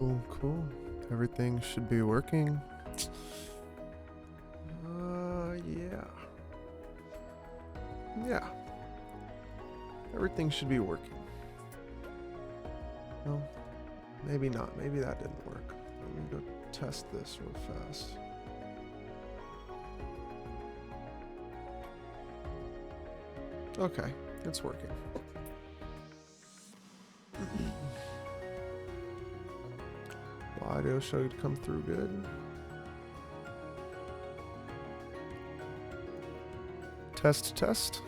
Cool, cool. Everything should be working. Yeah. Yeah. Everything should be working. Well, maybe not. Maybe that didn't work. Let me go test this real fast. Okay, it's working. Audio should come through good. Test, test.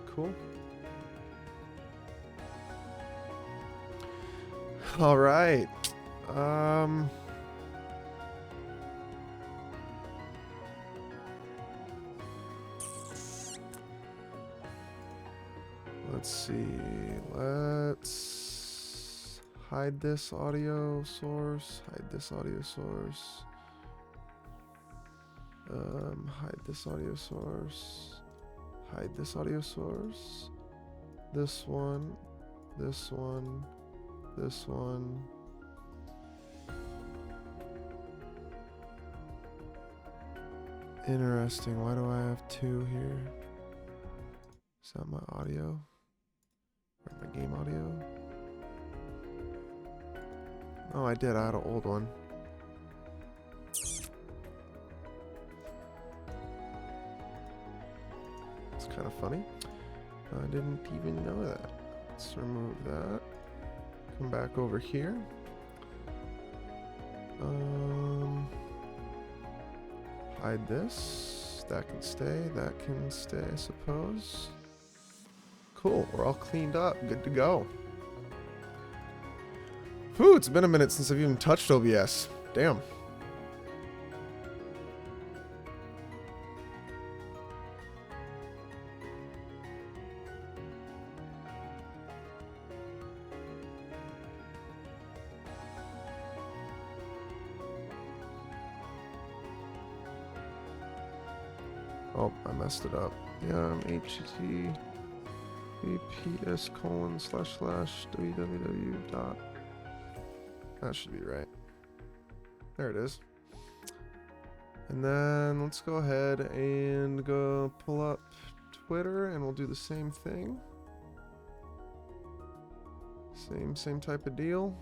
Cool. All right. Let's see. Let's hide this audio source. Hide this audio source. Hide this audio source. Hide this audio source. This one. This one. This one. Interesting. Why do I have two here? Is that my audio? Or my game audio? Oh, I did. I had an old one. It's kind of funny. I didn't even know that. Let's remove that. Come back over here. Hide this. That can stay. That can stay, I suppose. Cool. We're all cleaned up. Good to go. Whew, it's been a minute since I've even touched OBS. Damn. Oh, I messed it up. Yeah, I'm https://www dot. That should be right. There it is. And then let's go ahead and go pull up Twitter and we'll do the same thing. Same type of deal.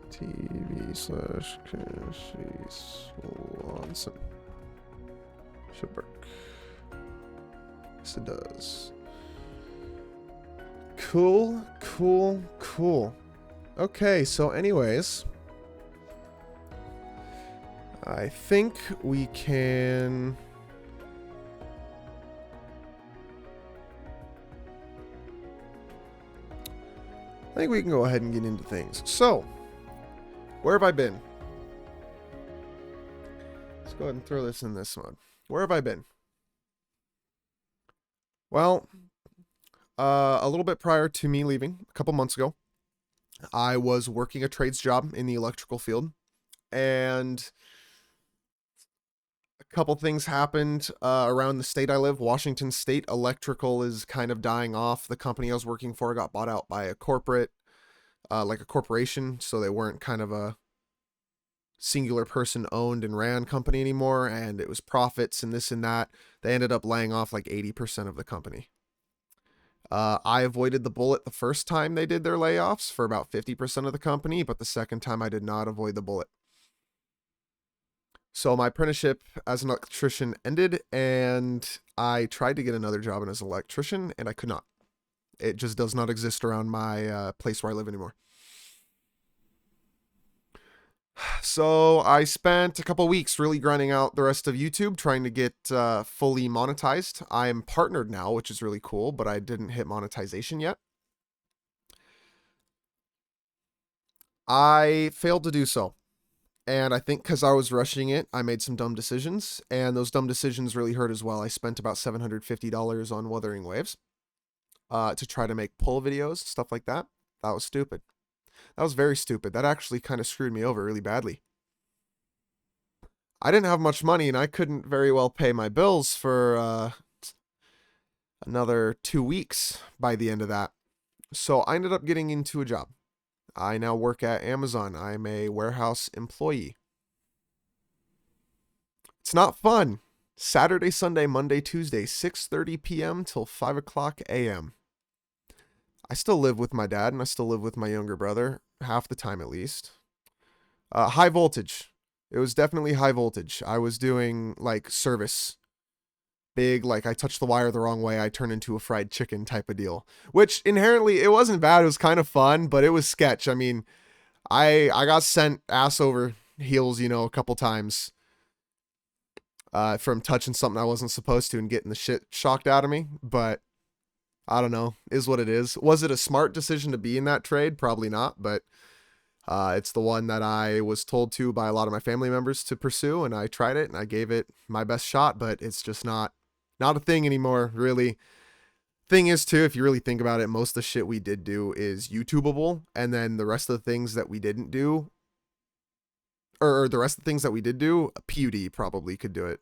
.tv/Cashy Swanson. Should work. Yes, it does. Cool, cool, cool. Okay, so anyways, I think we can... I think we can go ahead and get into things. So, where have I been? Let's go ahead and throw this in this mode. Where have I been? Well, a little bit prior to me leaving, a couple months ago, I was working a trades job in the electrical field, and a couple things happened around the state I live, Washington State. Electrical is kind of dying off. The company I was working for got bought out by a corporate, like a corporation, so they weren't kind of a singular person owned and ran company anymore, and it was profits and this and that. They ended up laying off like 80% of the company. I avoided the bullet the first time they did their layoffs for about 50% of the company, but the second time I did not avoid the bullet. So my apprenticeship as an electrician ended, and I tried to get another job as an electrician, and I could not. It just does not exist around my place where I live anymore. So I spent a couple weeks really grinding out the rest of YouTube, trying to get fully monetized. I am partnered now, which is really cool, but I didn't hit monetization yet. I failed to do so. And I think because I was rushing it, I made some dumb decisions, and those dumb decisions really hurt as well. I spent about $750 on Wuthering Waves to try to make pull videos, stuff like that. That was stupid. That was very stupid. That actually kind of screwed me over really badly. I didn't have much money and I couldn't very well pay my bills for another 2 weeks by the end of that. So I ended up getting into a job. I now work at Amazon. I'm a warehouse employee. It's not fun. Saturday, Sunday, Monday, Tuesday, 6:30 p.m. till 5 o'clock a.m. I still live with my dad and I still live with my younger brother, half the time at least. High voltage. It was definitely high voltage. I was doing like service. Big, like I touched the wire the wrong way, I turn into a fried chicken type of deal. Which inherently it wasn't bad, it was kind of fun, but it was sketch. I mean, I got sent ass over heels, a couple times from touching something I wasn't supposed to and getting the shit shocked out of me. But I don't know, is what it is. Was it a smart decision to be in that trade? Probably not, but it's the one that I was told to by a lot of my family members to pursue, and I tried it and I gave it my best shot, but it's just not a thing anymore, really. Thing is, too, if you really think about it, most of the shit we did do is YouTubeable, and then the rest of the things that we didn't do, or the rest of the things that we did do, PUD probably could do it.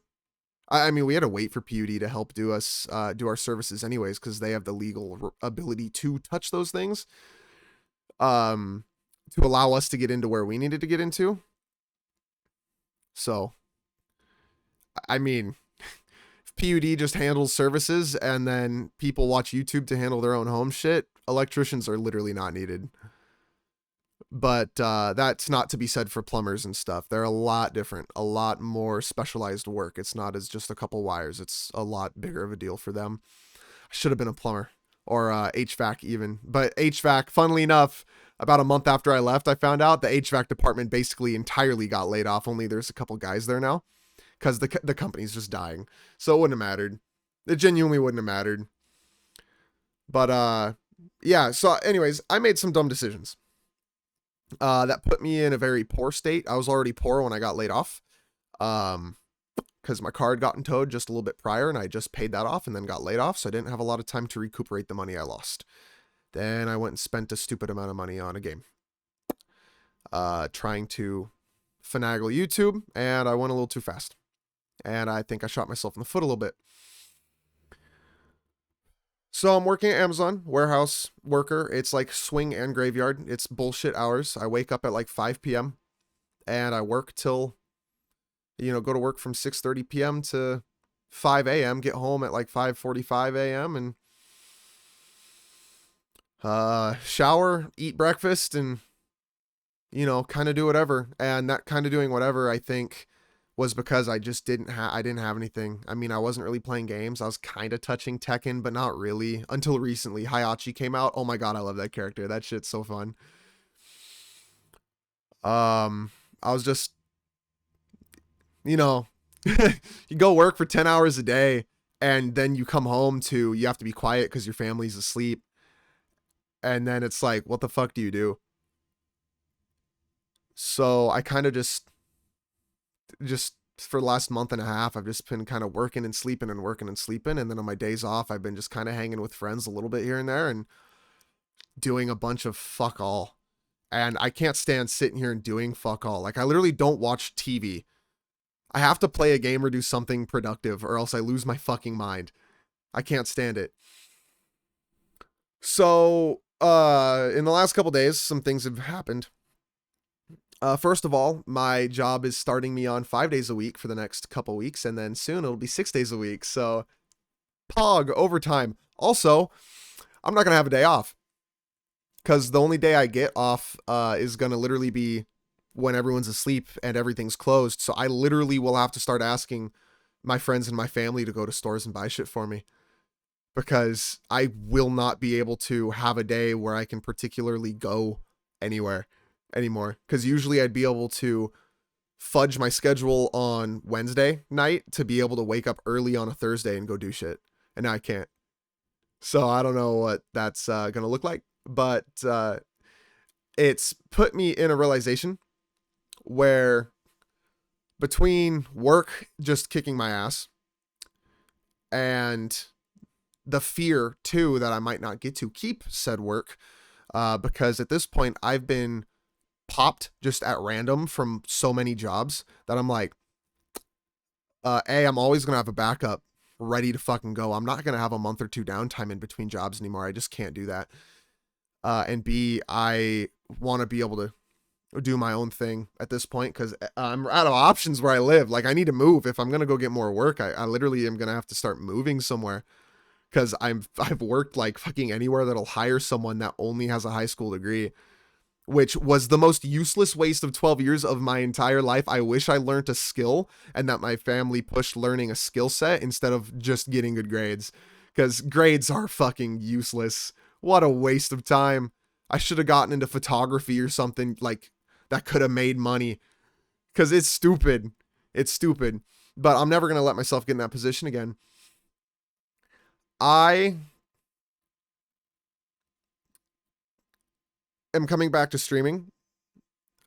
I mean, we had to wait for PUD to help do our services anyways, because they have the legal ability to touch those things, to allow us to get into where we needed to get into. So, I mean, PUD just handles services and then people watch YouTube to handle their own home shit, electricians are literally not needed. But that's not to be said for plumbers and stuff. They're a lot different, a lot more specialized work. It's not as just a couple wires. It's a lot bigger of a deal for them. I should have been a plumber or HVAC even. But HVAC, funnily enough, about a month after I left, I found out the HVAC department basically entirely got laid off. Only there's a couple guys there now, because the company's just dying. So it wouldn't have mattered. It genuinely wouldn't have mattered. But yeah, so anyways, I made some dumb decisions that put me in a very poor state. I was already poor when I got laid off, because my car had gotten towed just a little bit prior and I just paid that off and then got laid off, so I didn't have a lot of time to recuperate the money I lost. Then I went and spent a stupid amount of money on a game, trying to finagle YouTube, and I went a little too fast. And I think I shot myself in the foot a little bit. So I'm working at Amazon, warehouse worker. It's like swing and graveyard. It's bullshit hours. I wake up at like 5 p.m. and I work till, go to work from 6:30 p.m. to 5 a.m., get home at like 5:45 a.m. and shower, eat breakfast, and, kind of do whatever. And that kind of doing whatever, I think, was because I just didn't have anything. I mean, I wasn't really playing games. I was kind of touching Tekken, but not really until recently. Hayachi came out. Oh my god, I love that character. That shit's so fun. I was just, you go work for 10 hours a day and then you come home to, you have to be quiet because your family's asleep. And then it's like, what the fuck do you do? So I kind of just for the last month and a half, I've just been kind of working and sleeping and working and sleeping. And then on my days off, I've been just kind of hanging with friends a little bit here and there and doing a bunch of fuck all. And I can't stand sitting here and doing fuck all. Like, I literally don't watch TV. I have to play a game or do something productive or else I lose my fucking mind. I can't stand it. So, in the last couple days, some things have happened. First of all, my job is starting me on 5 days a week for the next couple weeks, and then soon it'll be 6 days a week. So, pog, overtime. Also, I'm not going to have a day off, because the only day I get off is going to literally be when everyone's asleep and everything's closed. So I literally will have to start asking my friends and my family to go to stores and buy shit for me, because I will not be able to have a day where I can particularly go anywhere anymore. Because usually I'd be able to fudge my schedule on Wednesday night to be able to wake up early on a Thursday and go do shit. And now I can't. So I don't know what that's going to look like. But it's put me in a realization where between work just kicking my ass and the fear too that I might not get to keep said work, because at this point I've been popped just at random from so many jobs that I'm like, I'm always going to have a backup ready to fucking go. I'm not going to have a month or two downtime in between jobs anymore. I just can't do that. And B, I want to be able to do my own thing at this point because I'm out of options where I live. Like, I need to move. If I'm going to go get more work, I literally am going to have to start moving somewhere because I've worked like fucking anywhere that'll hire someone that only has a high school degree, which was the most useless waste of 12 years of my entire life. I wish I learned a skill and that my family pushed learning a skill set instead of just getting good grades, because grades are fucking useless. What a waste of time. I should have gotten into photography or something like that could have made money, because it's stupid. It's stupid. But I'm never going to let myself get in that position again. I am coming back to streaming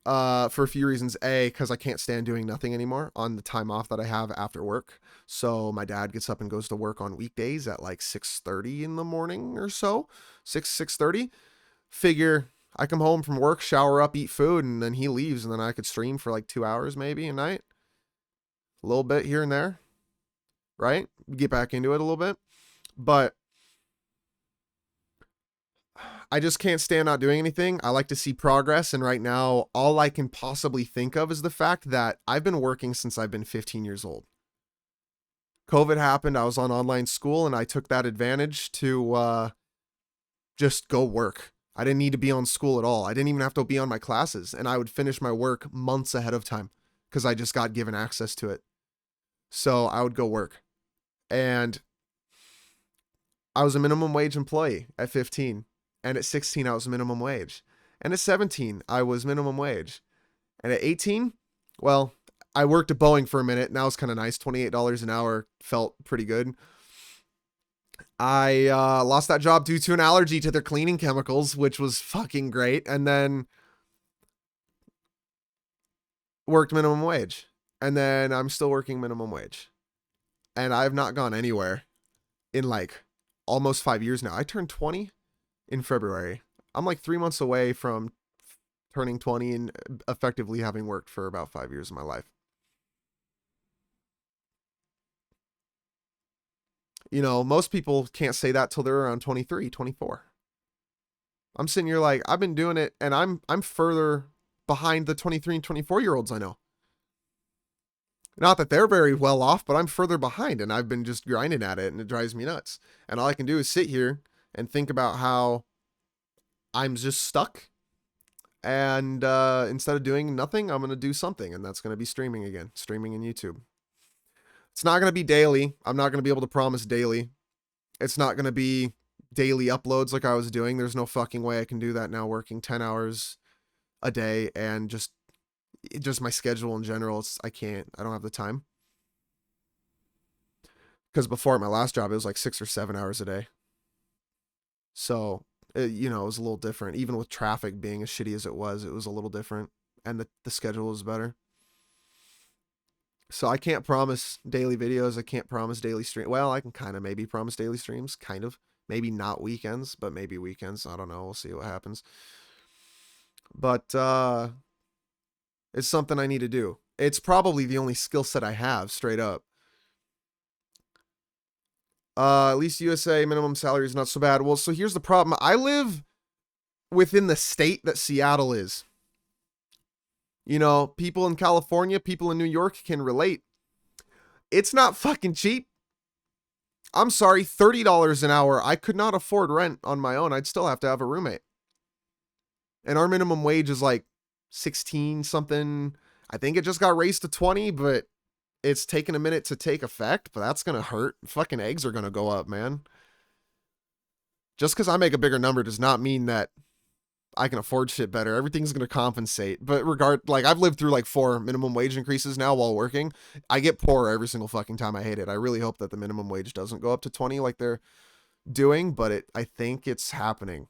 for a few reasons. A, because I can't stand doing nothing anymore on the time off that I have after work. So my dad gets up and goes to work on weekdays at like 6:30 in the morning or so. 6:30. Figure I come home from work, shower up, eat food, and then he leaves, and then I could stream for like 2 hours maybe a night. A little bit here and there. Right? Get back into it a little bit. But I just can't stand not doing anything. I like to see progress. And right now, all I can possibly think of is the fact that I've been working since I've been 15 years old. COVID happened. I was on online school and I took that advantage to just go work. I didn't need to be on school at all. I didn't even have to be on my classes. And I would finish my work months ahead of time because I just got given access to it. So I would go work. And I was a minimum wage employee at 15. And at 16, I was minimum wage. And at 17, I was minimum wage. And at 18, well, I worked at Boeing for a minute. And that was kind of nice. $28 an hour felt pretty good. I lost that job due to an allergy to their cleaning chemicals, which was fucking great. And then worked minimum wage. And then I'm still working minimum wage. And I've not gone anywhere in like almost 5 years now. I turned 20 in February. I'm like 3 months away from turning 20 and effectively having worked for about 5 years of my life. You know, most people can't say that till they're around 23, 24. I'm sitting here like, I've been doing it and I'm further behind the 23 and 24-year-olds I know. Not that they're very well off, but I'm further behind and I've been just grinding at it and it drives me nuts. And all I can do is sit here and think about how I'm just stuck. And instead of doing nothing, I'm going to do something. And that's going to be streaming again. Streaming in YouTube. It's not going to be daily. I'm not going to be able to promise daily. It's not going to be daily uploads like I was doing. There's no fucking way I can do that now, working 10 hours a day and just my schedule in general. I can't. I don't have the time. Because before at my last job, it was like 6 or 7 hours a day. So, it was a little different. Even with traffic being as shitty as it was a little different. And the schedule was better. So I can't promise daily videos. I can't promise daily stream. Well, I can kind of maybe promise daily streams. Kind of. Maybe not weekends, but maybe weekends. I don't know. We'll see what happens. But it's something I need to do. It's probably the only skill set I have, straight up. At least USA minimum salary is not so bad. Well, so here's the problem. I live within the state that Seattle is. You know, people in California, people in New York can relate. It's not fucking cheap. I'm sorry, $30 an hour. I could not afford rent on my own. I'd still have to have a roommate. And our minimum wage is like 16 something. I think it just got raised to 20, but it's taken a minute to take effect, but that's going to hurt. Fucking eggs are going to go up, man. Just because I make a bigger number does not mean that I can afford shit better. Everything's going to compensate. But I've lived through like 4 minimum wage increases now while working. I get poorer every single fucking time. I hate it. I really hope that the minimum wage doesn't go up to 20 like they're doing, but I think it's happening.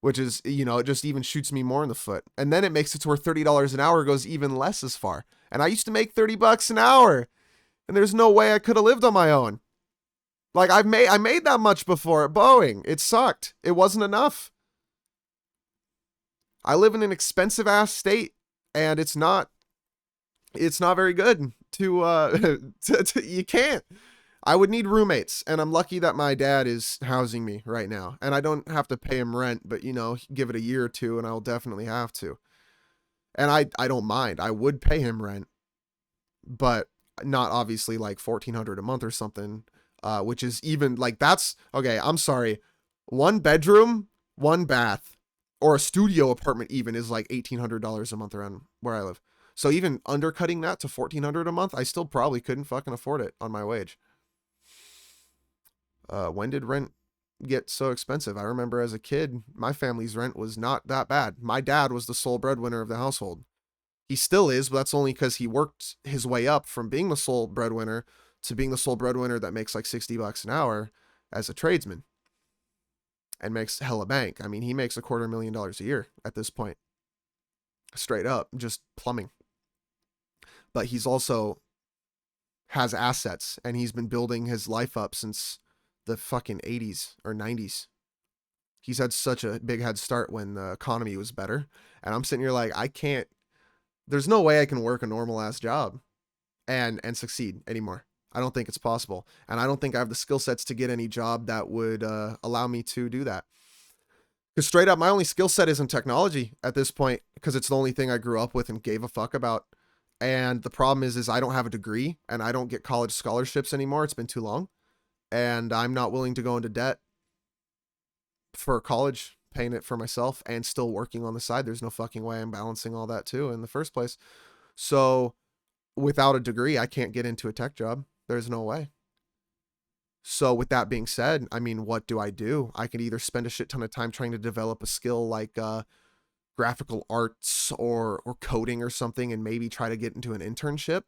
Which is, it just even shoots me more in the foot. And then it makes it to where $30 an hour goes even less as far. And I used to make $30 an hour. And there's no way I could have lived on my own. Like I made that much before at Boeing. It sucked. It wasn't enough. I live in an expensive ass state and it's not very good. you can't. I would need roommates, and I'm lucky that my dad is housing me right now, and I don't have to pay him rent, but you know, give it a year or two and I'll definitely have to. And I don't mind. I would pay him rent, but not obviously like 1,400 a month or something, which is even like that's okay. I'm sorry, one bedroom, one bath, or a studio apartment even is like $1,800 a month around where I live. So even undercutting that to 1,400 a month, I still probably couldn't fucking afford it on my wage. When did rent get so expensive? I remember as a kid, my family's rent was not that bad. My dad was the sole breadwinner of the household. He still is, but that's only because he worked his way up from being the sole breadwinner to being the sole breadwinner that makes like $60 an hour as a tradesman and makes hella bank. I mean, he makes $250,000 a year at this point, straight up, just plumbing. But he's also has assets and he's been building his life up since the fucking 80s or 90s. He's had such a big head start when the economy was better. And I'm sitting here like, I can't, there's no way I can work a normal ass job and succeed anymore. I don't think it's possible. And I don't think I have the skill sets to get any job that would allow me to do that. Because straight up, my only skill set is in technology at this point, because it's the only thing I grew up with and gave a fuck about. And the problem is I don't have a degree and I don't get college scholarships anymore. It's been too long. And I'm not willing to go into debt for college, paying it for myself and still working on the side. There's no fucking way I'm balancing all that too in the first place. So without a degree, I can't get into a tech job. There's no way. So with that being said, I mean, what do? I could either spend a shit ton of time trying to develop a skill like graphical arts or coding or something and maybe try to get into an internship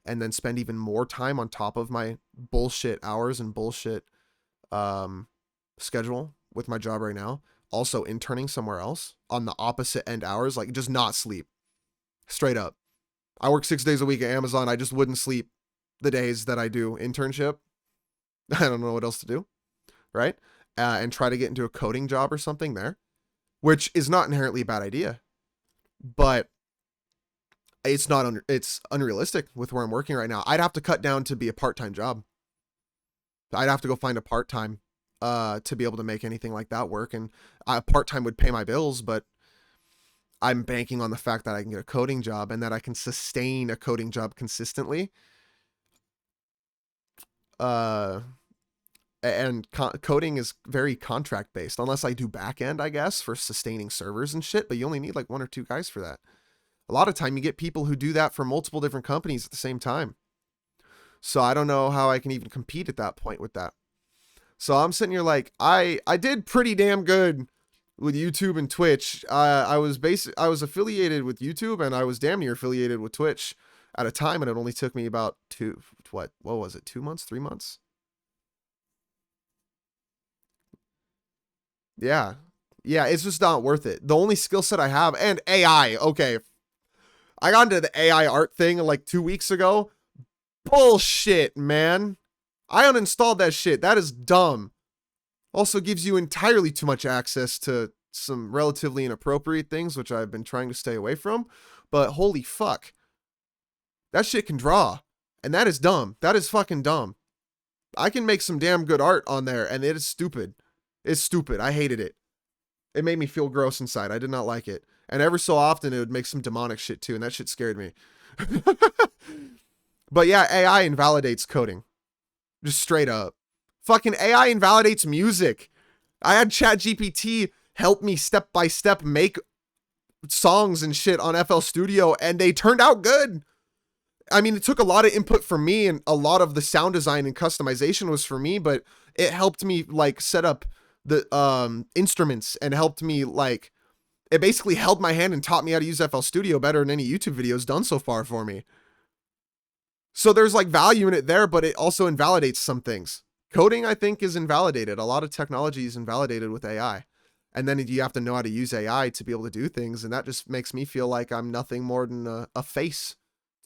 and then spend even more time on top of my bullshit hours and bullshit schedule with my job right now, also interning somewhere else on the opposite end hours, like just not sleep. Straight up. I work 6 days a week at Amazon. I just wouldn't sleep the days that I do internship. I don't know what else to do, right? And try to get into a coding job or something there, which is not inherently a bad idea, but it's not it's unrealistic with where I'm working right now. I'd have to cut down to be a part-time job. I'd have to go find a part-time to be able to make anything like that work. And part-time would pay my bills, but I'm banking on the fact that I can get a coding job and that I can sustain a coding job consistently. And coding is very contract based, unless I do back end, I guess, for sustaining servers and shit. But you only need like 1 or 2 guys for that. A lot of time you get people who do that for multiple different companies at the same time. So I don't know how I can even compete at that point with that. So I'm sitting here like, I did pretty damn good with YouTube and Twitch. I was affiliated with YouTube and I was damn near affiliated with Twitch at a time, and it only took me about 2 months, 3 months? Yeah. Yeah, it's just not worth it. The only skill set I have, and AI, okay. I got into the AI art thing like 2 weeks ago. Bullshit, man. I uninstalled that shit. That is dumb. Also gives you entirely too much access to some relatively inappropriate things, which I've been trying to stay away from. But holy fuck. That shit can draw. And that is dumb. That is fucking dumb. I can make some damn good art on there, and it is stupid. It's stupid. I hated it. It made me feel gross inside. I did not like it. And every so often, it would make some demonic shit too, and that shit scared me. But yeah, AI invalidates coding. Just straight up. Fucking AI invalidates music. I had ChatGPT help me step by step make songs and shit on FL Studio, and they turned out good. I mean, it took a lot of input from me, and a lot of the sound design and customization was for me, but it helped me like set up the instruments and helped me like, it basically held my hand and taught me how to use FL Studio better than any YouTube videos done so far for me. So there's like value in it there, but it also invalidates some things. Coding, I think, is invalidated. A lot of technology is invalidated with AI. And then you have to know how to use AI to be able to do things. And that just makes me feel like I'm nothing more than a face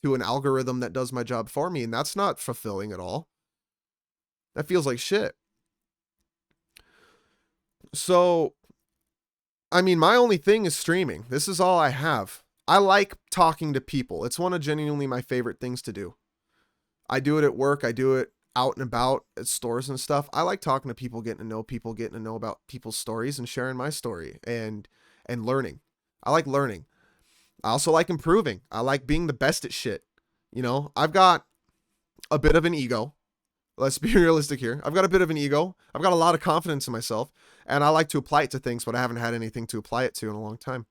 to an algorithm that does my job for me. And that's not fulfilling at all. That feels like shit. So, I mean, my only thing is streaming. This is all I have. I like talking to people. It's one of genuinely my favorite things to do. I do it at work. I do it out and about at stores and stuff. I like talking to people, getting to know people, getting to know about people's stories and sharing my story and learning. I like learning. I also like improving. I like being the best at shit. You know, I've got a bit of an ego. Let's be realistic here. I've got a bit of an ego. I've got a lot of confidence in myself, and I like to apply it to things, but I haven't had anything to apply it to in a long time.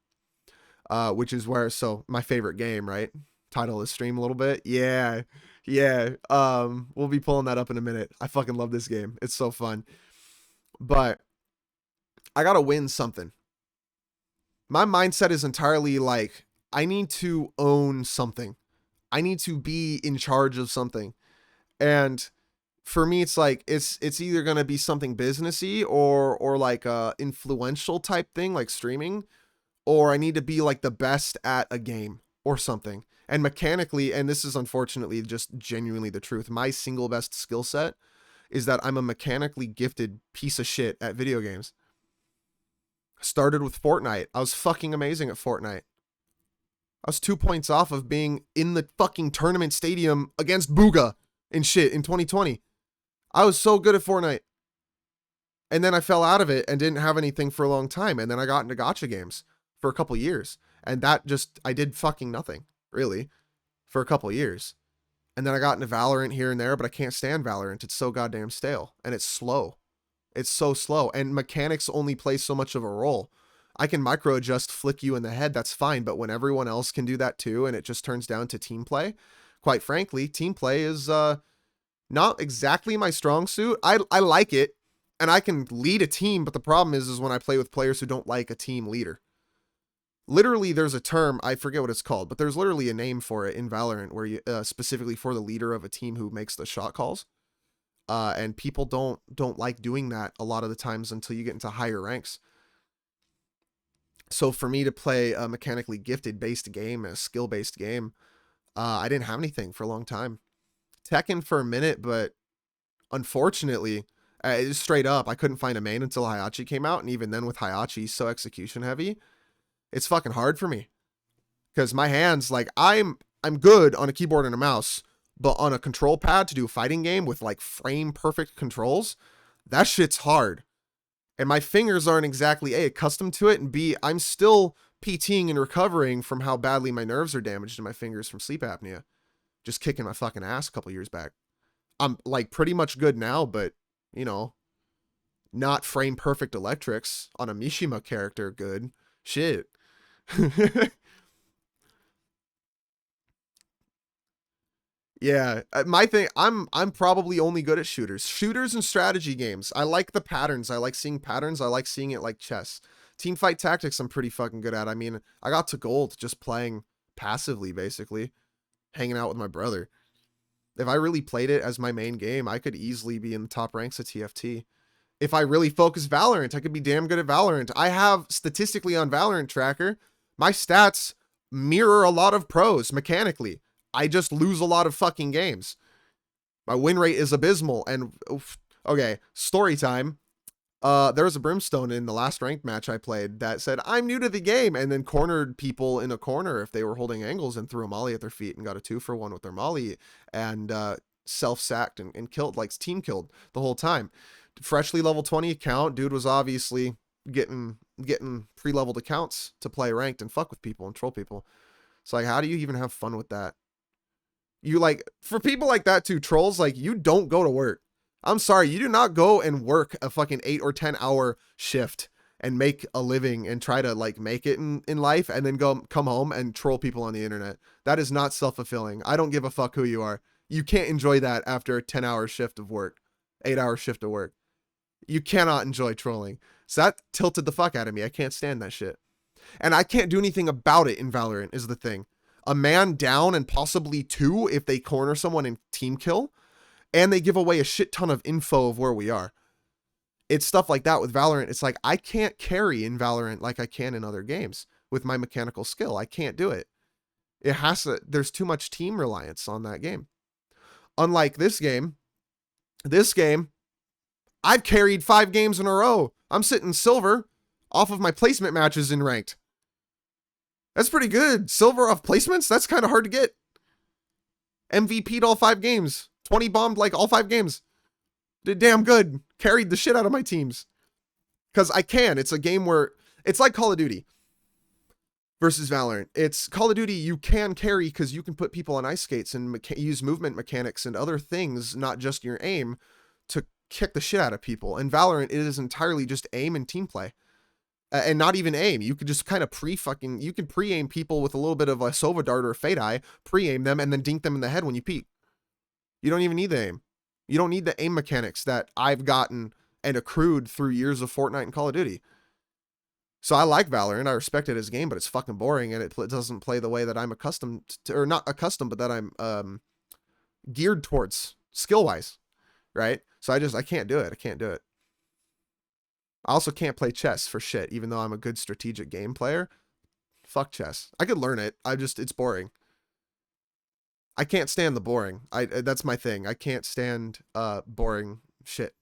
Which is where, so my favorite game, right? Title of the stream a little bit. Yeah. Yeah. We'll be pulling that up in a minute. I fucking love this game. It's so fun. But I gotta win something. My mindset is entirely like, I need to own something. I need to be in charge of something. And for me, it's like it's either gonna be something businessy or like a influential type thing like streaming, or I need to be like the best at a game or something. And mechanically, and this is unfortunately just genuinely the truth, my single best skill set is that I'm a mechanically gifted piece of shit at video games. Started with Fortnite. I was fucking amazing at Fortnite. I was 2 points off of being in the fucking tournament stadium against Booga and shit in 2020. I was so good at Fortnite. And then I fell out of it and didn't have anything for a long time. And then I got into gacha games for a couple years. And that just, I did fucking nothing, really, for a couple years. And then I got into Valorant here and there, but I can't stand Valorant. It's so goddamn stale. And it's slow. It's so slow. And mechanics only play so much of a role. I can micro adjust, flick you in the head, that's fine. But when everyone else can do that too, and it just turns down to team play, quite frankly, team play is not exactly my strong suit. I like it, and I can lead a team, but the problem is when I play with players who don't like a team leader. Literally, there's a term, I forget what it's called, but there's literally a name for it in Valorant where you specifically for the leader of a team who makes the shot calls. And people don't like doing that a lot of the times until you get into higher ranks. So for me to play a mechanically gifted based game, a skill based game, I didn't have anything for a long time. Tekken for a minute, but unfortunately, it's straight up, I couldn't find a main until Hayachi came out, and even then with Hayachi so execution heavy, it's fucking hard for me. Because my hands, like, I'm good on a keyboard and a mouse, but on a control pad to do a fighting game with like frame perfect controls, that shit's hard. And my fingers aren't exactly A, accustomed to it, and B, I'm still PTing and recovering from how badly my nerves are damaged in my fingers from sleep apnea. Just kicking my fucking ass a couple years back. I'm like pretty much good now, but you know, not frame perfect electrics on a Mishima character good. Shit. Yeah, my thing, I'm probably only good at shooters and strategy games. I like the patterns. I like seeing patterns. I like seeing it like chess. Team fight tactics I'm pretty fucking good at. I mean, I got to gold just playing passively, basically hanging out with my brother. If I really played it as my main game, I could easily be in the top ranks of TFT. If I really focus Valorant, I could be damn good at Valorant. I have statistically on Valorant Tracker, my stats mirror a lot of pros mechanically. I just lose a lot of fucking games. My win rate is abysmal. And okay, story time. There was a brimstone in the last ranked match I played that said, I'm new to the game, and then cornered people in a corner if they were holding angles and threw a molly at their feet and got a 2-for-1 with their molly and self-sacked and killed, like team killed the whole time. Freshly level 20 account, dude was obviously getting pre-leveled accounts to play ranked and fuck with people and troll people. So like, how do you even have fun with that? You like, for people like that too, trolls, like, you don't go to work. I'm sorry, you do not go and work a fucking 8 or 10 hour shift and make a living and try to like make it in life and then come home and troll people on the internet. That is not self-fulfilling. I don't give a fuck who you are. You can't enjoy that after a 10-hour shift of work, 8-hour shift of work. You cannot enjoy trolling. So that tilted the fuck out of me. I can't stand that shit. And I can't do anything about it in Valorant is the thing. A man down and possibly 2 if they corner someone in team kill, and they give away a shit ton of info of where we are. It's stuff like that with Valorant. It's like, I can't carry in Valorant like I can in other games with my mechanical skill. I can't do it. It has to, there's too much team reliance on that game. Unlike this game, I've carried 5 games in a row. I'm sitting silver off of my placement matches in ranked. That's pretty good. Silver off placements? That's kind of hard to get. MVP'd all 5 games. 20 bombed like all 5 games. Did damn good. Carried the shit out of my teams. Because I can. It's a game where it's like Call of Duty versus Valorant. It's Call of Duty, you can carry because you can put people on ice skates and use movement mechanics and other things, not just your aim, to kick the shit out of people. In Valorant, it is entirely just aim and team play. And not even aim. You could just kind of you can pre-aim people with a little bit of a Sova Dart or a Fade Eye, pre-aim them, and then dink them in the head when you peek. You don't even need the aim. You don't need the aim mechanics that I've gotten and accrued through years of Fortnite and Call of Duty. So I like Valorant. I respect it as a game, but it's fucking boring, and it doesn't play the way that I'm accustomed to, or not accustomed, but that I'm geared towards skill-wise, right? So I can't do it. I can't do it. I also can't play chess for shit, even though I'm a good strategic game player. Fuck chess. I could learn it. It's boring. I can't stand the boring. That's my thing. I can't stand boring shit.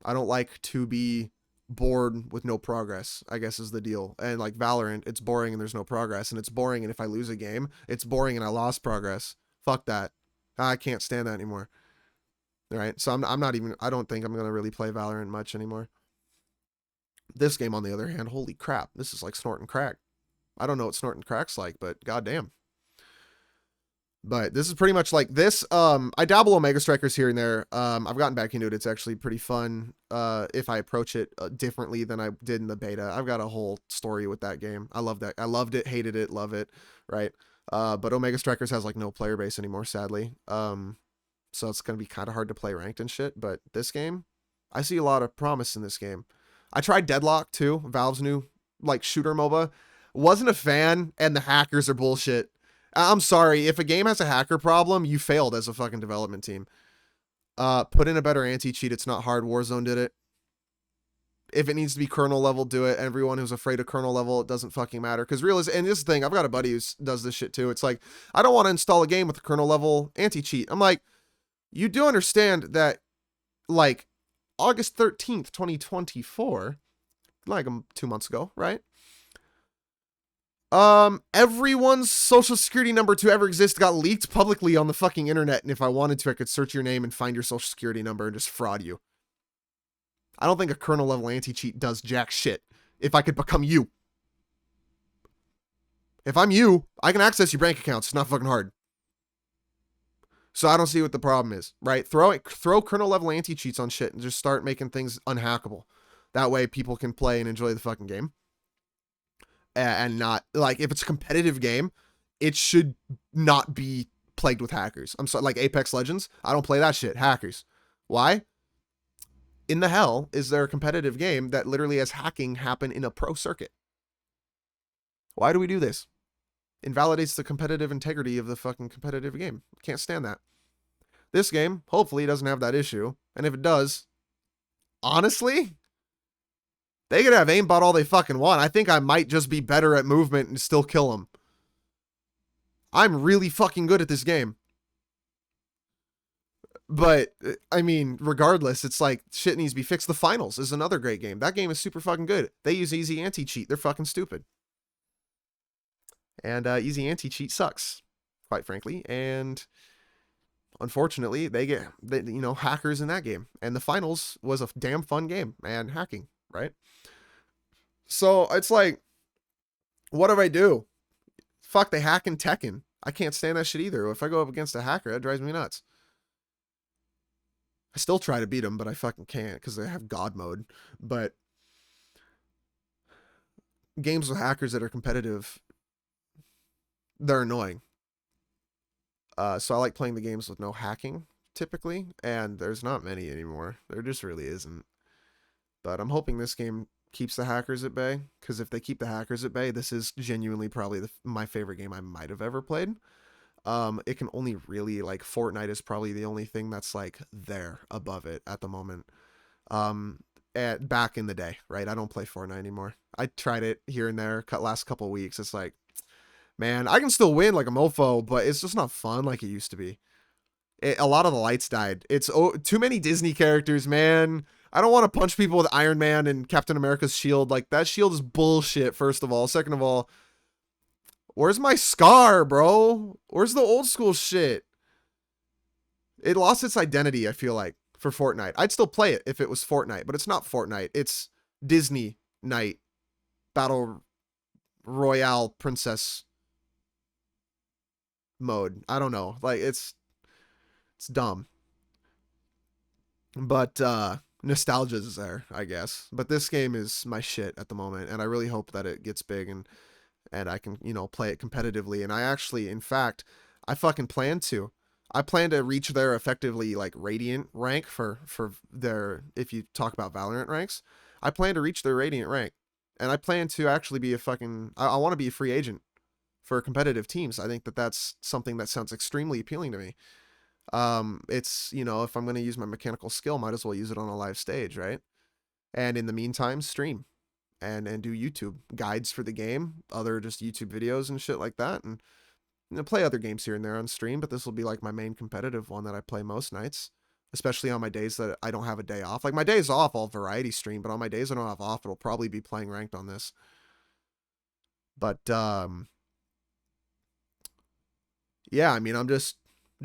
I don't like to be bored with no progress, I guess is the deal. And like Valorant, it's boring and there's no progress, and it's boring, and if I lose a game, it's boring and I lost progress. Fuck that. I can't stand that anymore. All right, so I'm not even, I don't think I'm gonna really play Valorant much anymore. This game, on the other hand, holy crap, this is like snorting crack. I don't know what snorting crack's like, but goddamn. But this is pretty much like this. I dabble Omega Strikers here and there. I've gotten back into it. It's actually pretty fun if I approach it differently than I did in the beta. I've got a whole story with that game. I love that. I loved it, hated it, love it, right? But Omega Strikers has like no player base anymore, sadly. So it's going to be kind of hard to play ranked and shit. But this game, I see a lot of promise in this game. I tried Deadlock too, Valve's new like shooter MOBA. Wasn't a fan, and the hackers are bullshit. I'm sorry, if a game has a hacker problem, you failed as a fucking development team. Put in a better anti-cheat. It's not hard. Warzone did it. If it needs to be kernel level, do it. Everyone who's afraid of kernel level, it doesn't fucking matter. Because and this thing, I've got a buddy who does this shit too. It's like, I don't want to install a game with a kernel level anti-cheat. I'm like, you do understand that, like, August 13th, 2024, like 2 months ago, right? Everyone's social security number to ever exist got leaked publicly on the fucking internet, and if I wanted to, I could search your name and find your social security number and just fraud you. I don't think a kernel level anti-cheat does jack shit if I could become you. If I'm you, I can access your bank accounts. It's not fucking hard. So I don't see what the problem is, right? Throw kernel level anti-cheats on shit and just start making things unhackable. That way people can play and enjoy the fucking game. And not, like, if it's a competitive game, it should not be plagued with hackers. I'm sorry, like Apex Legends, I don't play that shit. Hackers. Why? In the hell is there a competitive game that literally has hacking happen in a pro circuit? Why do we do this? Invalidates the competitive integrity of the fucking competitive game. Can't stand that. This game, hopefully, doesn't have that issue. And if it does, honestly, they could have aimbot all they fucking want. I think I might just be better at movement and still kill them. I'm really fucking good at this game. But, I mean, regardless, it's like, shit needs to be fixed. The Finals is another great game. That game is super fucking good. They use easy anti-cheat. They're fucking stupid. And easy anti-cheat sucks, quite frankly. And unfortunately, they get, hackers in that game. And the Finals was a damn fun game. And hacking, right? So it's like, what do I do? Fuck, they hack in Tekken. I can't stand that shit either. If I go up against a hacker, that drives me nuts. I still try to beat them, but I fucking can't because they have God mode. But games with hackers that are competitive, they're annoying. So I like playing the games with no hacking, typically. And there's not many anymore. There just really isn't. But I'm hoping this game keeps the hackers at bay, because if they keep the hackers at bay, this is genuinely probably my favorite game I might have ever played. It can only really, like, Fortnite is probably the only thing that's like there above it at the moment. Back in the day, right? I don't play Fortnite anymore. I tried it here and there, last couple weeks. It's like, man, I can still win like a mofo, but it's just not fun like it used to be. A lot of the lights died. It's too many Disney characters, man. I don't want to punch people with Iron Man and Captain America's shield. Like, that shield is bullshit, first of all. Second of all, Where's my Scar, bro? Where's the old school shit? It lost its identity, I feel like, for Fortnite. I'd still play it if it was Fortnite, but it's not Fortnite. It's Disney Night Battle Royale Princess mode. I don't know. Like, it's dumb. But nostalgia is there, I guess. But this game is my shit at the moment, and I really hope that it gets big and I can, play it competitively. And I actually, in fact, I fucking plan to. I plan to reach their effectively like Radiant rank for their, if you talk about Valorant ranks, I plan to reach their Radiant rank. And I plan to actually be I want to be a free agent for competitive teams. I think that that's something that sounds extremely appealing to me. It's, if I'm going to use my mechanical skill, might as well use it on a live stage, right? And in the meantime, stream and do YouTube guides for the game, other just YouTube videos and shit like that. And play other games here and there on stream, but this will be like my main competitive one that I play most nights, especially on my days that I don't have a day off. Like my days off, I'll variety stream, but on my days I don't have off, it'll probably be playing ranked on this. But yeah, I mean, I'm just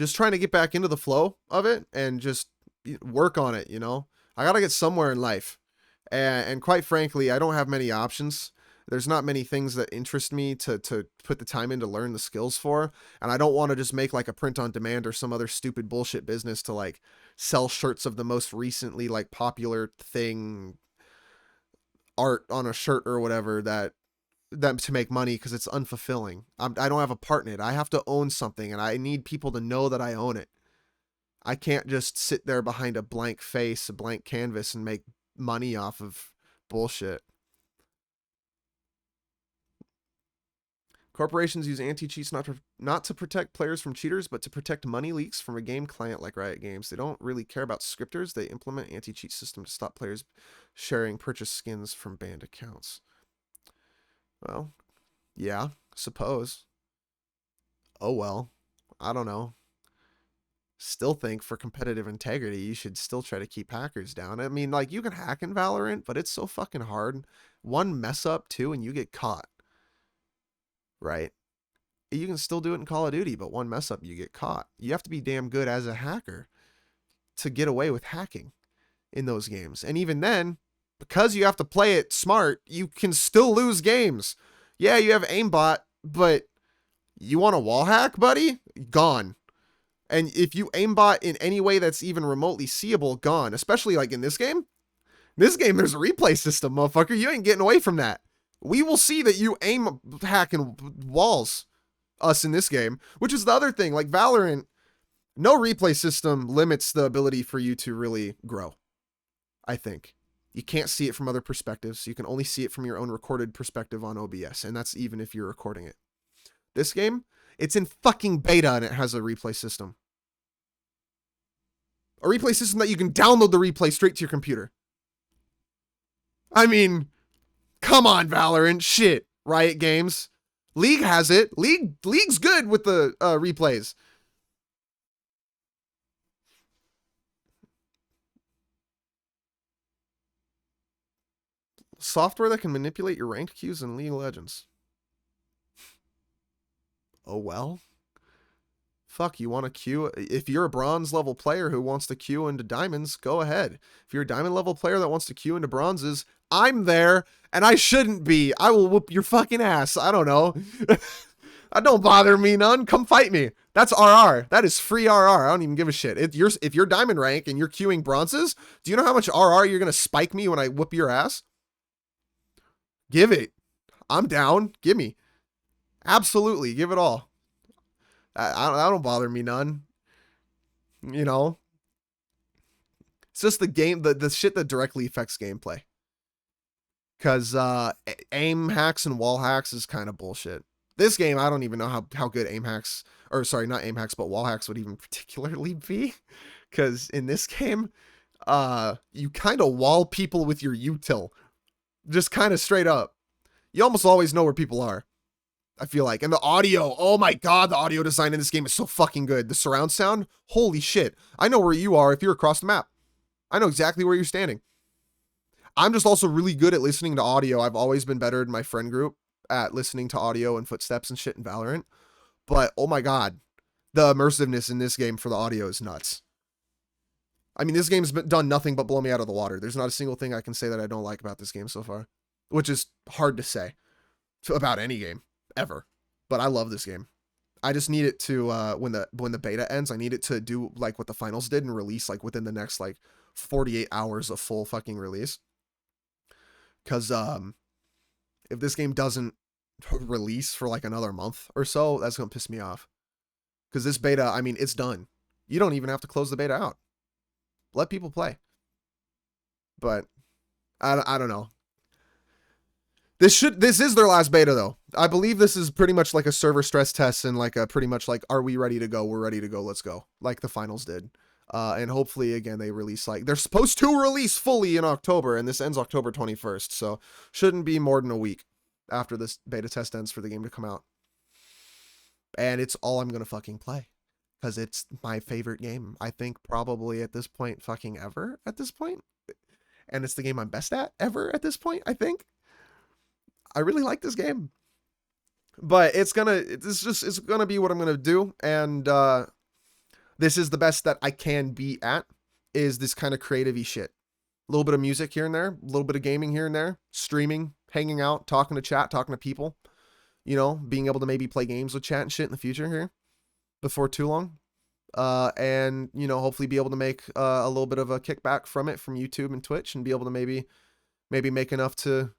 trying to get back into the flow of it and just work on it, I gotta get somewhere in life. And quite frankly, I don't have many options. There's not many things that interest me to put the time in to learn the skills for. And I don't want to just make like a print on demand or some other stupid bullshit business to like sell shirts of the most recently like popular thing, art on a shirt or whatever, that to make money, because it's unfulfilling. I don't have a part in it. I have to own something, and I need people to know that I own it. I can't just sit there behind a blank face, a blank canvas, and make money off of bullshit. Corporations use anti-cheats not to protect players from cheaters, but to protect money leaks from a game client like Riot Games. They don't really care about scripters. They implement anti-cheat system to stop players sharing purchase skins from banned accounts. Well, yeah, suppose. Oh well, I don't know. Still think for competitive integrity, you should still try to keep hackers down. I mean, like, you can hack in Valorant, but it's so fucking hard. One mess up, too, and you get caught. Right? You can still do it in Call of Duty, but one mess up, you get caught. You have to be damn good as a hacker to get away with hacking in those games. And even then, because you have to play it smart, you can still lose games. Yeah, you have aimbot, but you want a wall hack, buddy? Gone. And if you aimbot in any way that's even remotely seeable, gone. Especially like in this game. This game, there's a replay system, motherfucker. You ain't getting away from that. We will see that you aim hacking walls, us in this game, which is the other thing. Like Valorant, no replay system limits the ability for you to really grow, I think. You can't see it from other perspectives. You can only see it from your own recorded perspective on OBS, and that's even if you're recording it. This game, it's in fucking beta, and it has a replay system. A replay system that you can download the replay straight to your computer. I mean, come on, Valorant. Shit. Riot Games. League has it. League's good with the replays. Software that can manipulate your ranked queues in League of Legends. Oh well. Fuck, you want to queue? If you're a bronze level player who wants to queue into diamonds, go ahead. If you're a diamond level player that wants to queue into bronzes, I'm there, and I shouldn't be. I will whoop your fucking ass. I don't know. That don't bother me none. Come fight me. That's RR. That is free RR. I don't even give a shit. If you're diamond rank and you're queuing bronzes, do you know how much RR you're going to spike me when I whoop your ass? Give it. I'm down. Give me. Absolutely. Give it all. I don't bother me none. You know? It's just the game, the shit that directly affects gameplay. Because aim hacks and wall hacks is kind of bullshit. This game, I don't even know how good aim hacks, or sorry, not aim hacks, but wall hacks would even particularly be. Because in this game, you kind of wall people with your util. Just kind of straight up. You almost always know where people are, I feel like. And the audio, oh my god, the audio design in this game is so fucking good. The surround sound, holy shit. I know where you are if you're across the map. I know exactly where you're standing. I'm just also really good at listening to audio. I've always been better in my friend group at listening to audio and footsteps and shit in Valorant. But oh my god, the immersiveness in this game for the audio is nuts. I mean, this game's done nothing but blow me out of the water. There's not a single thing I can say that I don't like about this game so far, which is hard to say about any game ever. But I love this game. I just need it to when the beta ends, I need it to do like what the finals did and release like within the next like 48 hours of full fucking release. Cause if this game doesn't release for like another month or so, that's gonna piss me off. Cause this beta, I mean, it's done. You don't even have to close the beta out. Let people play. But I don't know. This is their last beta though. I believe this is pretty much like a server stress test and like a pretty much like, are we ready to go? We're ready to go. Let's go. Like the finals did. And hopefully again, they release like they're supposed to release fully in October, and this ends October 21st. So shouldn't be more than a week after this beta test ends for the game to come out. And it's all I'm going to fucking play because it's my favorite game. I think probably at this point, fucking ever at this point. And it's the game I'm best at ever at this point, I think. I really like this game, but it's gonna be what I'm gonna do, and this is the best that I can be at. Is this kind of creative-y shit? A little bit of music here and there, a little bit of gaming here and there, streaming, hanging out, talking to chat, talking to people. You know, being able to maybe play games with chat and shit in the future here, before too long, and you know, hopefully be able to make a little bit of a kickback from it from YouTube and Twitch, and be able to maybe make enough to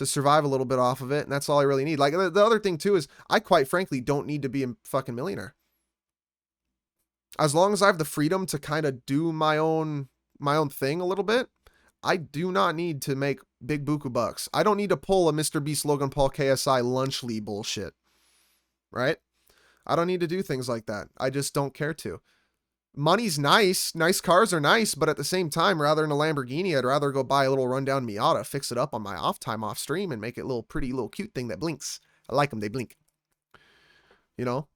survive a little bit off of it. And that's all I really need. Like the other thing too is I quite frankly don't need to be a fucking millionaire. As long as I have the freedom to kind of do my own thing a little bit, I do not need to make big buku bucks. I don't need to pull a Mr. Beast Logan Paul KSI lunchly bullshit. Right? I don't need to do things like that. I just don't care to. Money's nice. Nice cars are nice, but at the same time, rather than a Lamborghini, I'd rather go buy a little rundown Miata, fix it up on my off time, off stream, and make it a little pretty, little cute thing that blinks. I like them. They blink. You know?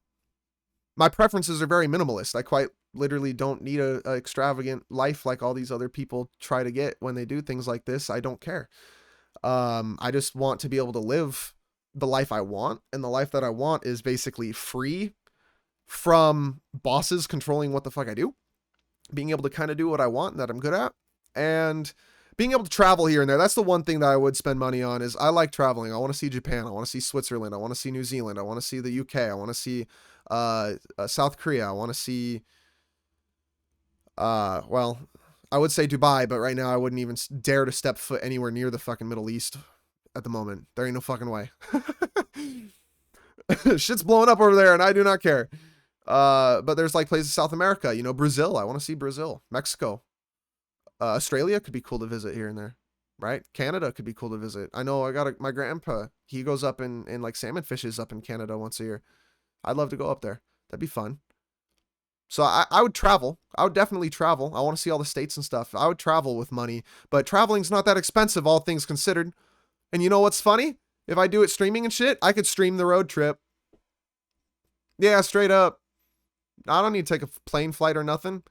My preferences are very minimalist. I quite literally don't need a extravagant life like all these other people try to get when they do things like this. I don't care. I just want to be able to live the life I want, and the life that I want is basically free from bosses controlling what the fuck I do, being able to kind of do what I want and that I'm good at, and being able to travel here and there. That's the one thing that I would spend money on. Is I like traveling. I want to see Japan. I want to see Switzerland. I want to see New Zealand. I want to see the UK. I want to see South Korea. I want to see well, I would say Dubai, but right now I wouldn't even dare to step foot anywhere near the fucking Middle East at the moment. There ain't no fucking way. Shit's blowing up over there and I do not care. But there's like places in South America, you know, Brazil. I want to see Brazil, Mexico, Australia could be cool to visit here and there, right? Canada could be cool to visit. I know I got my grandpa, he goes up and like salmon fishes up in Canada once a year. I'd love to go up there. That'd be fun. So I would travel. I would definitely travel. I want to see all the states and stuff. I would travel with money, but traveling's not that expensive, all things considered. And you know what's funny? If I do it streaming and shit, I could stream the road trip. Yeah, straight up. I don't need to take a plane flight or nothing.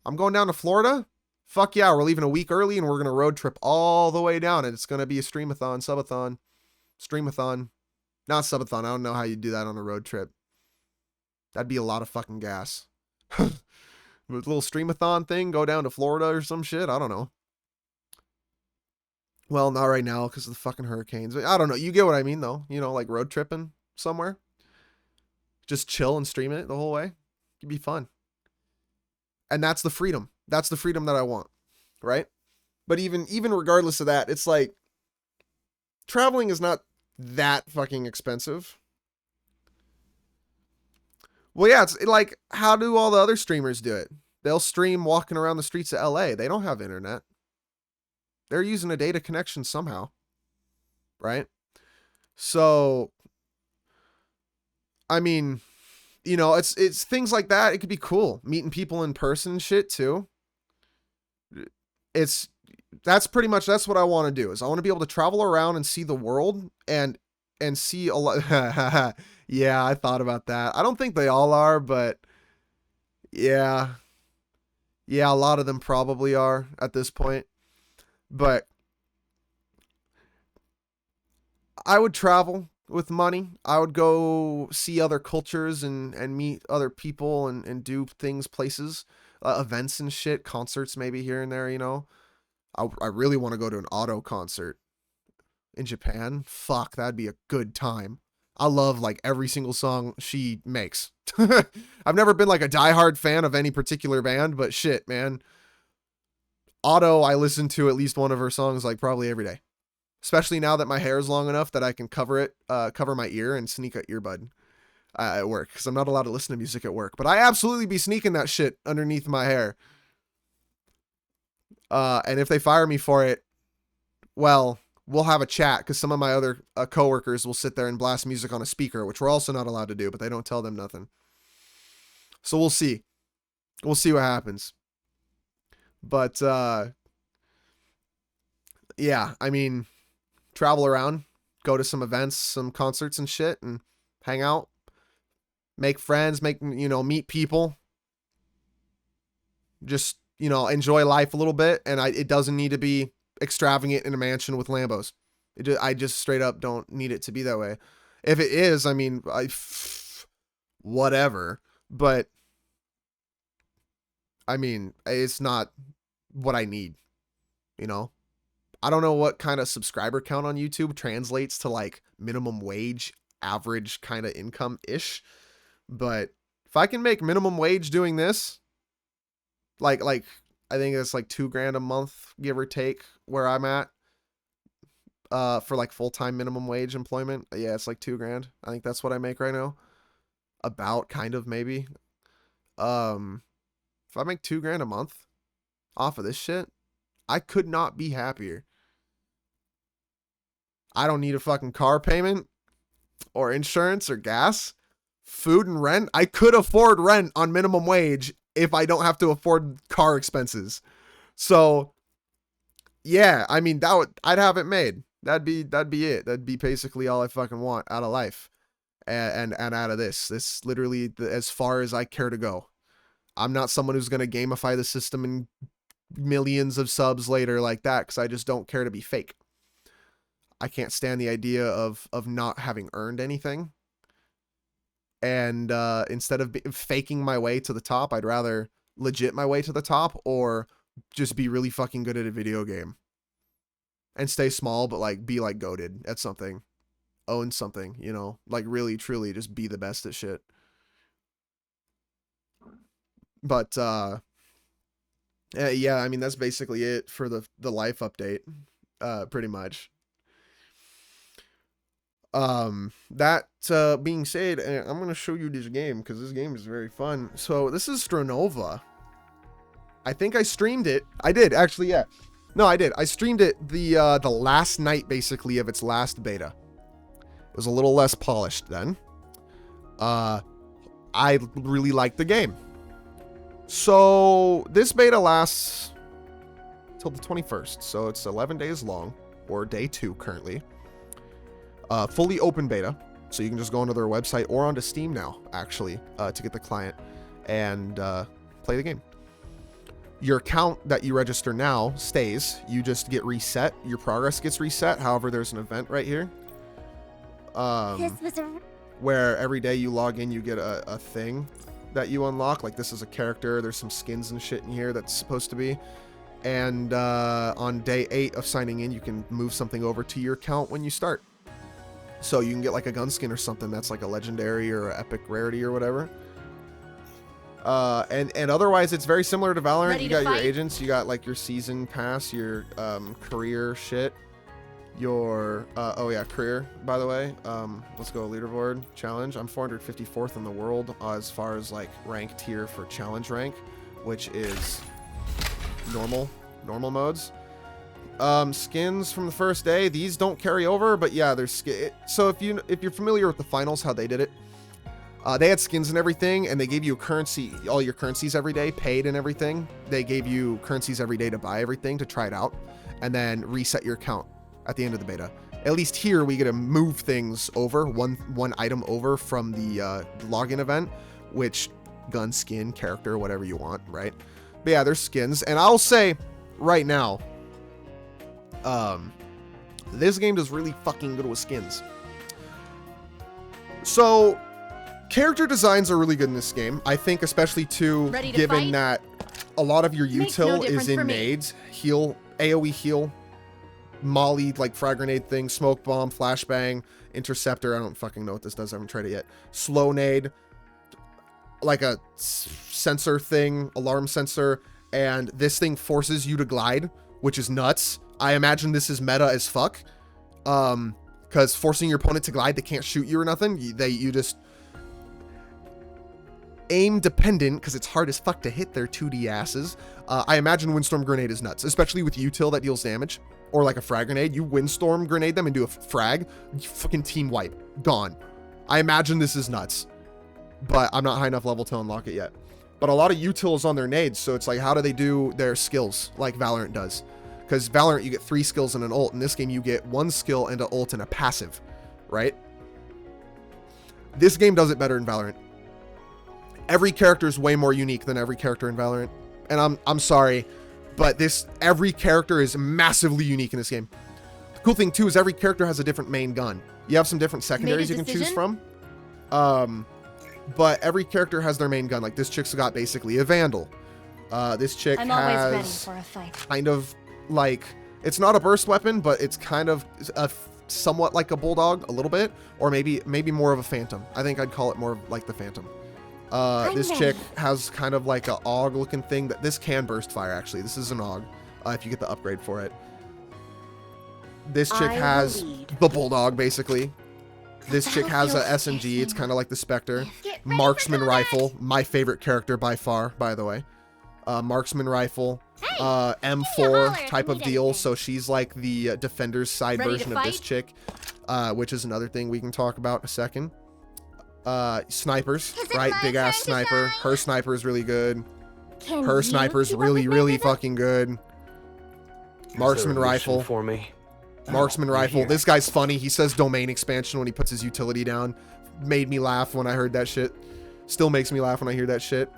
I'm going down to Florida. Fuck yeah, we're leaving a week early and we're going to road trip all the way down. And it's going to be a streamathon, subathon, streamathon. Not subathon. I don't know how you do that on a road trip. That'd be a lot of fucking gas. With a little streamathon thing, go down to Florida or some shit. I don't know. Well, not right now because of the fucking hurricanes. I don't know. You get what I mean, though. You know, like road tripping somewhere. Just chill and stream it the whole way. It'd be fun. And that's the freedom. That's the freedom that I want. Right? But even regardless of that, it's like traveling is not that fucking expensive. Well, yeah, it's like, how do all the other streamers do it? They'll stream walking around the streets of LA. They don't have internet. They're using a data connection somehow. Right? So, I mean, you know, it's things like that. It could be cool. Meeting people in person and shit too. That's pretty much, that's what I want to do, is I want to be able to travel around and see the world and see a lot. Yeah, I thought about that. I don't think they all are, but yeah, a lot of them probably are at this point. But I would travel with money. I would go see other cultures and meet other people and do things, places, events and shit, concerts maybe here and there, you know. I really want to go to an auto concert in Japan. Fuck, that'd be a good time. I love like every single song she makes. I've never been like a diehard fan of any particular band, but shit, man. Auto, I listen to at least one of her songs like probably every day. Especially now that my hair is long enough that I can cover my ear and sneak an earbud at work. Because I'm not allowed to listen to music at work. But I absolutely be sneaking that shit underneath my hair. And if they fire me for it, well, we'll have a chat. Because some of my other coworkers will sit there and blast music on a speaker. Which we're also not allowed to do. But they don't tell them nothing. So we'll see. We'll see what happens. But, yeah, I mean, travel around, go to some events, some concerts and shit, and hang out, make friends, meet people, just, enjoy life a little bit. And it doesn't need to be extravagant in a mansion with Lambos. I just straight up don't need it to be that way. If it is, I mean, whatever, but I mean, it's not what I need, I don't know what kind of subscriber count on YouTube translates to like minimum wage, average kind of income ish. But if I can make minimum wage doing this, like I think it's like $2,000 a month, give or take where I'm at, for like full-time minimum wage employment. Yeah, it's like $2,000. I think that's what I make right now. About, kind of, maybe. If I make $2,000 a month off of this shit, I could not be happier. I don't need a fucking car payment or insurance or gas, food and rent. I could afford rent on minimum wage if I don't have to afford car expenses. So yeah, I mean, I'd have it made. That'd be it. That'd be basically all I fucking want out of life. And out of this literally as far as I care to go. I'm not someone who's going to gamify the system and millions of subs later like that, because I just don't care to be fake. I can't stand the idea of not having earned anything. And instead of faking my way to the top, I'd rather legit my way to the top, or just be really fucking good at a video game. And stay small, but like be like goated at something. Own something, like really, truly just be the best at shit. But yeah, I mean, that's basically it for the life update, pretty much. That being said, I'm going to show you this game because this game is very fun. So this is Stranova. I think I streamed it. I did, actually, yeah. No, I did. I streamed it the last night, basically, of its last beta. It was a little less polished then. I really liked the game. So this beta lasts till the 21st. So it's 11 days long, or day 2 currently. Fully open beta. So you can just go onto their website or onto Steam now, actually, to get the client and play the game. Your account that you register now stays. You just get reset. Your progress gets reset. However, there's an event right here. Where every day you log in, you get a thing that you unlock. Like, this is a character. There's some skins and shit in here that's supposed to be. And on day 8 of signing in, you can move something over to your account when you start. So you can get like a gun skin or something that's like a legendary or epic rarity or whatever. And otherwise, it's very similar to Valorant. You got your agents, you got like your season pass, your career shit, your oh yeah, career, by the way. Let's go leaderboard challenge. I'm 454th in the world as far as like rank tier for challenge rank, which is normal modes. Skins from the first day, these don't carry over, but yeah, there's so if you're familiar with the finals, how they did it, they had skins and everything, and they gave you a currency, all your currencies every day, paid and everything. They gave you currencies every day to buy everything, to try it out, and then reset your account at the end of the beta. At least here, we get to move things over, one item over from the login event, which gun, skin, character, whatever you want, right? But yeah, there's skins, and I'll say right now, This game does really fucking good with skins. So, character designs are really good in this game. I think especially too, given that a lot of your util is in nades, heal, AoE heal, molly, like frag grenade thing, smoke bomb, flashbang, interceptor. I don't fucking know what this does. I haven't tried it yet. Slow nade, like a sensor thing, alarm sensor, and this thing forces you to glide, which is nuts. I imagine this is meta as fuck. Because forcing your opponent to glide, they can't shoot you or nothing. You just aim dependent, because it's hard as fuck to hit their 2D asses. I imagine Windstorm Grenade is nuts, especially with util that deals damage, or like a frag grenade. You Windstorm Grenade them and do a frag, you fucking team wipe, gone. I imagine this is nuts, but I'm not high enough level to unlock it yet. But a lot of util is on their nades, so it's like, how do they do their skills like Valorant does? Because Valorant, you get 3 skills and an ult. In this game, you get 1 skill and an ult and a passive, right? This game does it better in Valorant. Every character is way more unique than every character in Valorant. And I'm sorry, but every character is massively unique in this game. The cool thing, too, is every character has a different main gun. You have some different secondaries you can choose from. But every character has their main gun. Like, this chick's got basically a Vandal. This chick has kind of... like, it's not a burst weapon, but it's kind of somewhat like a bulldog, a little bit, or maybe more of a phantom. I think I'd call it more like the phantom. This chick has kind of like a AUG looking thing that this can burst fire. Actually, this is an AUG if you get the upgrade for it. This chick has the bulldog basically. This chick has a SMG. It's kind of like the Spectre. Marksman rifle, my favorite character by far, by the way. Marksman rifle. M4 type of deal, so she's like the defender's side version of this chick, which is another thing we can talk about in a second. Snipers, right? Big ass sniper. Her sniper is really good. Her sniper's really fucking good. Marksman rifle. For me. Marksman rifle. This guy's funny. He says domain expansion when he puts his utility down. Made me laugh when I heard that shit. Still makes me laugh when I hear that shit.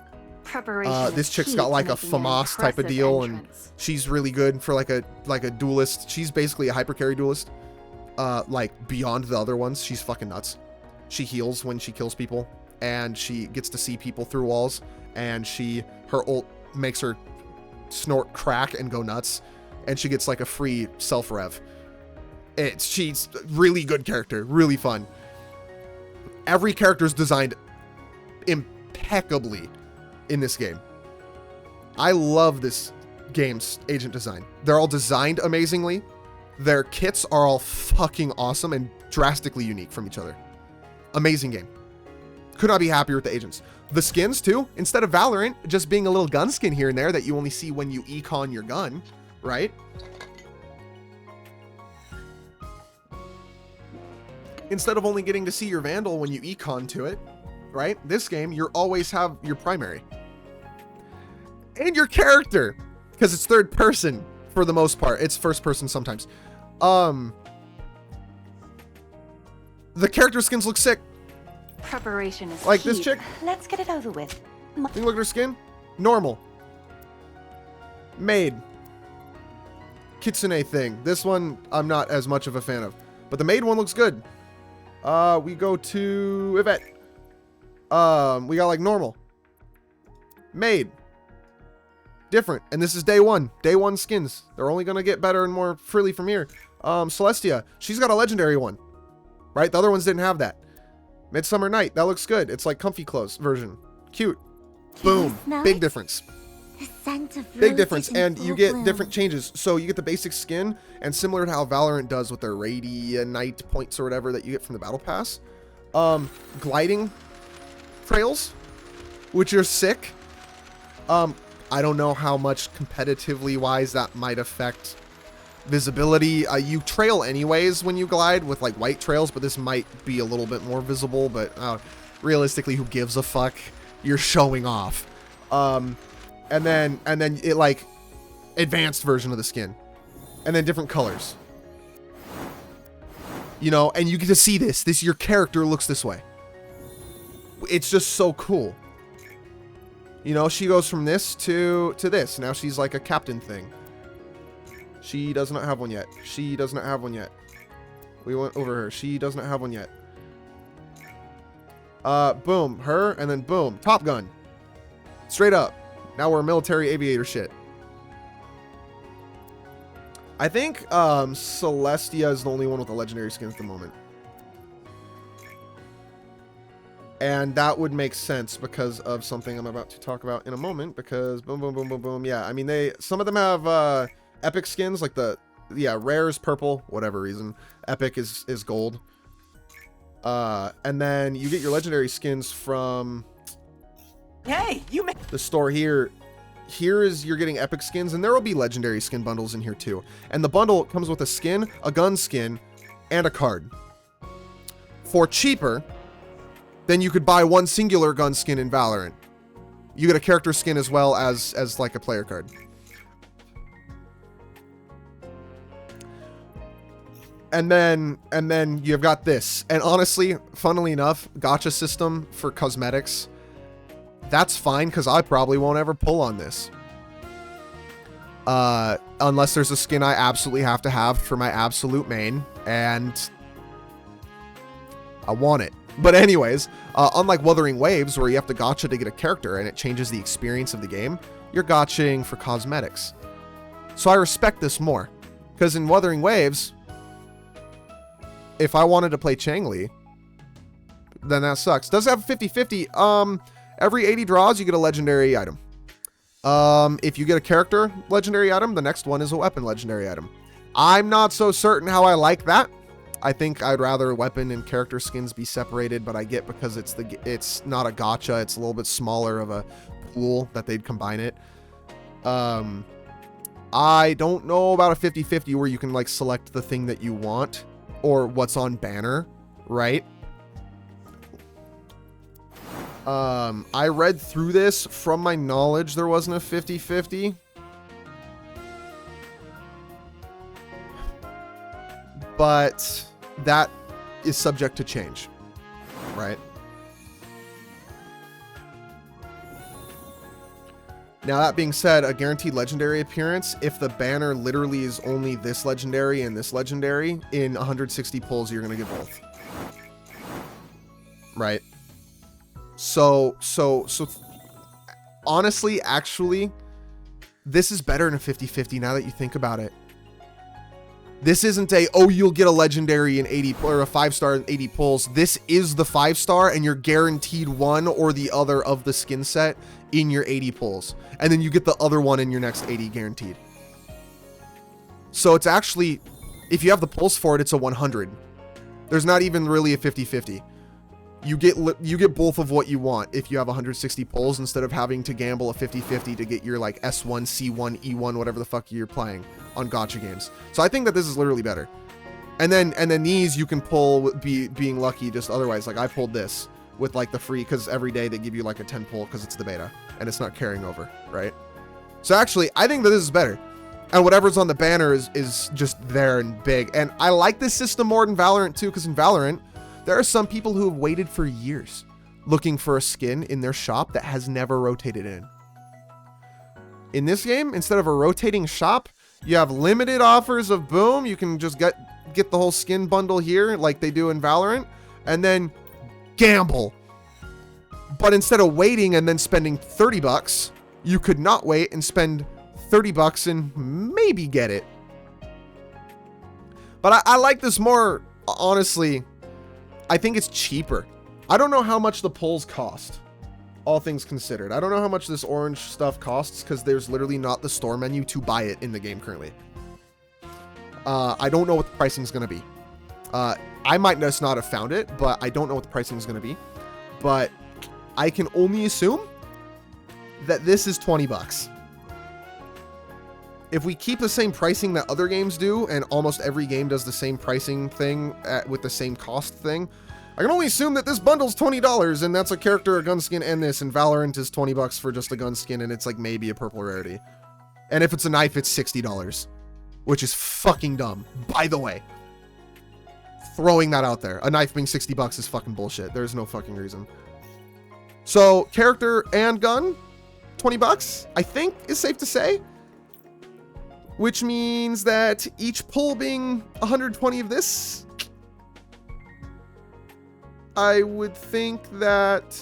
This chick's got like a FAMAS type of deal, and she's really good for like a duelist. She's basically a hyper carry duelist, like beyond the other ones. She's fucking nuts. She heals when she kills people, and she gets to see people through walls, and her ult makes her snort crack and go nuts, and she gets like a free self rev. She's a really good character, really fun. Every character's designed impeccably in this game. I love this game's agent design. They're all designed amazingly. Their kits are all fucking awesome and drastically unique from each other. Amazing game. Could not be happier with the agents. The skins too, instead of Valorant just being a little gun skin here and there that you only see when you econ your gun, right? Instead of only getting to see your Vandal when you econ to it, right? This game, you always have your primary. And your character, because it's third person for the most part. It's first person sometimes. The character skins look sick. Preparation is like key. This chick. Let's get it over with. You look at her skin. Normal. Maid. Kitsune thing. This one I'm not as much of a fan of, but the maid one looks good. We go to Yvette. We got like normal. Maid. Different. And this is day one. Day one skins. They're only going to get better and more freely from here. Celestia. She's got a legendary one. Right? The other ones didn't have that. Midsummer Night. That looks good. It's like comfy clothes version. Cute. Boom. Big difference. Big difference. And you get different changes. So you get the basic skin, and similar to how Valorant does with their Radiant points or whatever that you get from the Battle Pass. Gliding trails, which are sick. I don't know how much competitively wise that might affect visibility. You trail anyways when you glide with like white trails, but this might be a little bit more visible, but realistically, who gives a fuck? You're showing off. And then it like advanced version of the skin, and then different colors, you know, and you get to see this your character looks this way. It's just so cool. You know, she goes from this to this. Now she's like a captain thing. She does not have one yet. She does not have one yet. We went over her. She does not have one yet. Boom. Her, and then boom. Top Gun. Straight up. Now we're military aviator shit. I think Celestia is the only one with a legendary skin at the moment. And that would make sense because of something I'm about to talk about in a moment. Because boom, boom, boom, boom, boom. Yeah, I mean, some of them have epic skins, like rare is purple, whatever reason. Epic is gold. And then you get your legendary skins from the store here. Here is you're getting epic skins, and there will be legendary skin bundles in here too. And the bundle comes with a skin, a gun skin, and a card. For cheaper than you could buy one singular gun skin in Valorant. You get a character skin as well as like a player card. And then you've got this. And honestly, funnily enough, gacha system for cosmetics, that's fine because I probably won't ever pull on this. Unless there's a skin I absolutely have to have for my absolute main, and I want it. But anyways, unlike Wuthering Waves, where you have to gacha to get a character and it changes the experience of the game, you're gachaing for cosmetics. So I respect this more. Because in Wuthering Waves, if I wanted to play Changli, then that sucks. Does have 50-50. Every 80 draws, you get a legendary item. If you get a character legendary item, the next one is a weapon legendary item. I'm not so certain how I like that. I think I'd rather weapon and character skins be separated, but I get because it's not a gacha. It's a little bit smaller of a pool that they'd combine it. I don't know about a 50-50 where you can like select the thing that you want or what's on banner, right? I read through this. From my knowledge, there wasn't a 50-50. But that is subject to change, right? Now, that being said, a guaranteed legendary appearance, if the banner literally is only this legendary and this legendary, in 160 pulls, you're going to get both. Right? So honestly, actually, this is better than a 50-50 now that you think about it. This isn't you'll get a legendary in 80 or a 5-star in 80 pulls. This is the 5-star and you're guaranteed one or the other of the skin set in your 80 pulls. And then you get the other one in your next 80 guaranteed. So it's actually, if you have the pulls for it, it's a 100. There's not even really a 50-50. You get both of what you want if you have 160 pulls instead of having to gamble a 50-50 to get your like S1, C1, E1, whatever the fuck you're playing on gacha games. So I think that this is literally better. And then these you can pull being lucky just otherwise. Like I pulled this with like the free, because every day they give you like a 10 pull because it's the beta and it's not carrying over, right? So actually, I think that this is better. And whatever's on the banner is just there and big. And I like this system more than Valorant too, because in Valorant, there are some people who have waited for years looking for a skin in their shop that has never rotated in. In this game, instead of a rotating shop, you have limited offers of boom. You can just get the whole skin bundle here like they do in Valorant, and then gamble. But instead of waiting and then spending 30 bucks, you could not wait and spend 30 bucks and maybe get it. But I like this more, honestly. I think it's cheaper. I don't know how much the pulls cost, all things considered. I don't know how much this orange stuff costs because there's literally not the store menu to buy it in the game currently. I don't know what the pricing is going to be. I might just not have found it, but I don't know what the pricing is going to be. But I can only assume that this is 20 bucks. If we keep the same pricing that other games do, and almost every game does the same pricing thing with the same cost thing, I can only assume that this bundle's $20, and that's a character, a gun skin, and this, and Valorant is 20 bucks for just a gun skin, and it's like maybe a purple rarity. And if it's a knife, it's $60, which is fucking dumb, by the way. Throwing that out there. A knife being 60 bucks is fucking bullshit. There's no fucking reason. So, character and gun, 20 bucks, I think is safe to say. which means that each pull being 120 of this, I would think that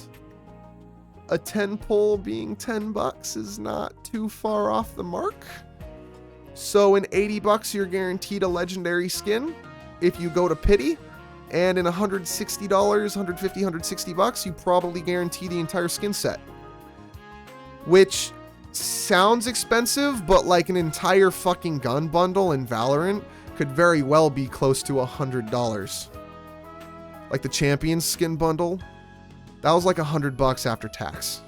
a 10 pull being $10 is not too far off the mark. So in $80, you're guaranteed a legendary skin if you go to pity. And in $160, $150, $160, you probably guarantee the entire skin set. Which sounds expensive, but like an entire fucking gun bundle in Valorant could very well be close to $100. Like the Champions skin bundle, that was like $100 after tax.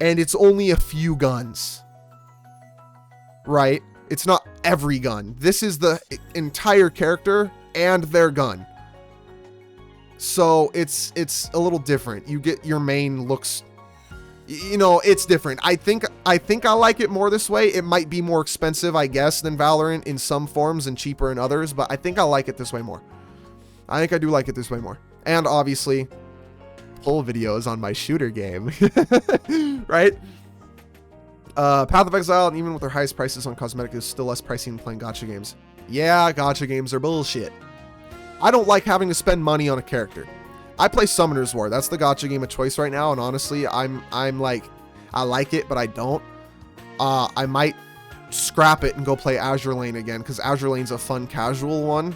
And it's only a few guns. Right? It's not every gun. This is the entire character and their gun. So it's a little different. You get your main looks, you know, it's different. I think I like it more this way. It might be more expensive, I guess, than Valorant in some forms and cheaper in others, but I think I like it this way more. I think I do like it this way more. And obviously, full videos on my shooter game. Right? Path of Exile, even with their highest prices on cosmetic, is still less pricey than playing gacha games. Yeah, gacha games are bullshit. I don't like having to spend money on a character. I play Summoner's War. That's the gacha game of choice right now, and honestly, I'm like, I like it, but I don't. I might scrap it and go play Azure Lane again, because Azure Lane's a fun casual one,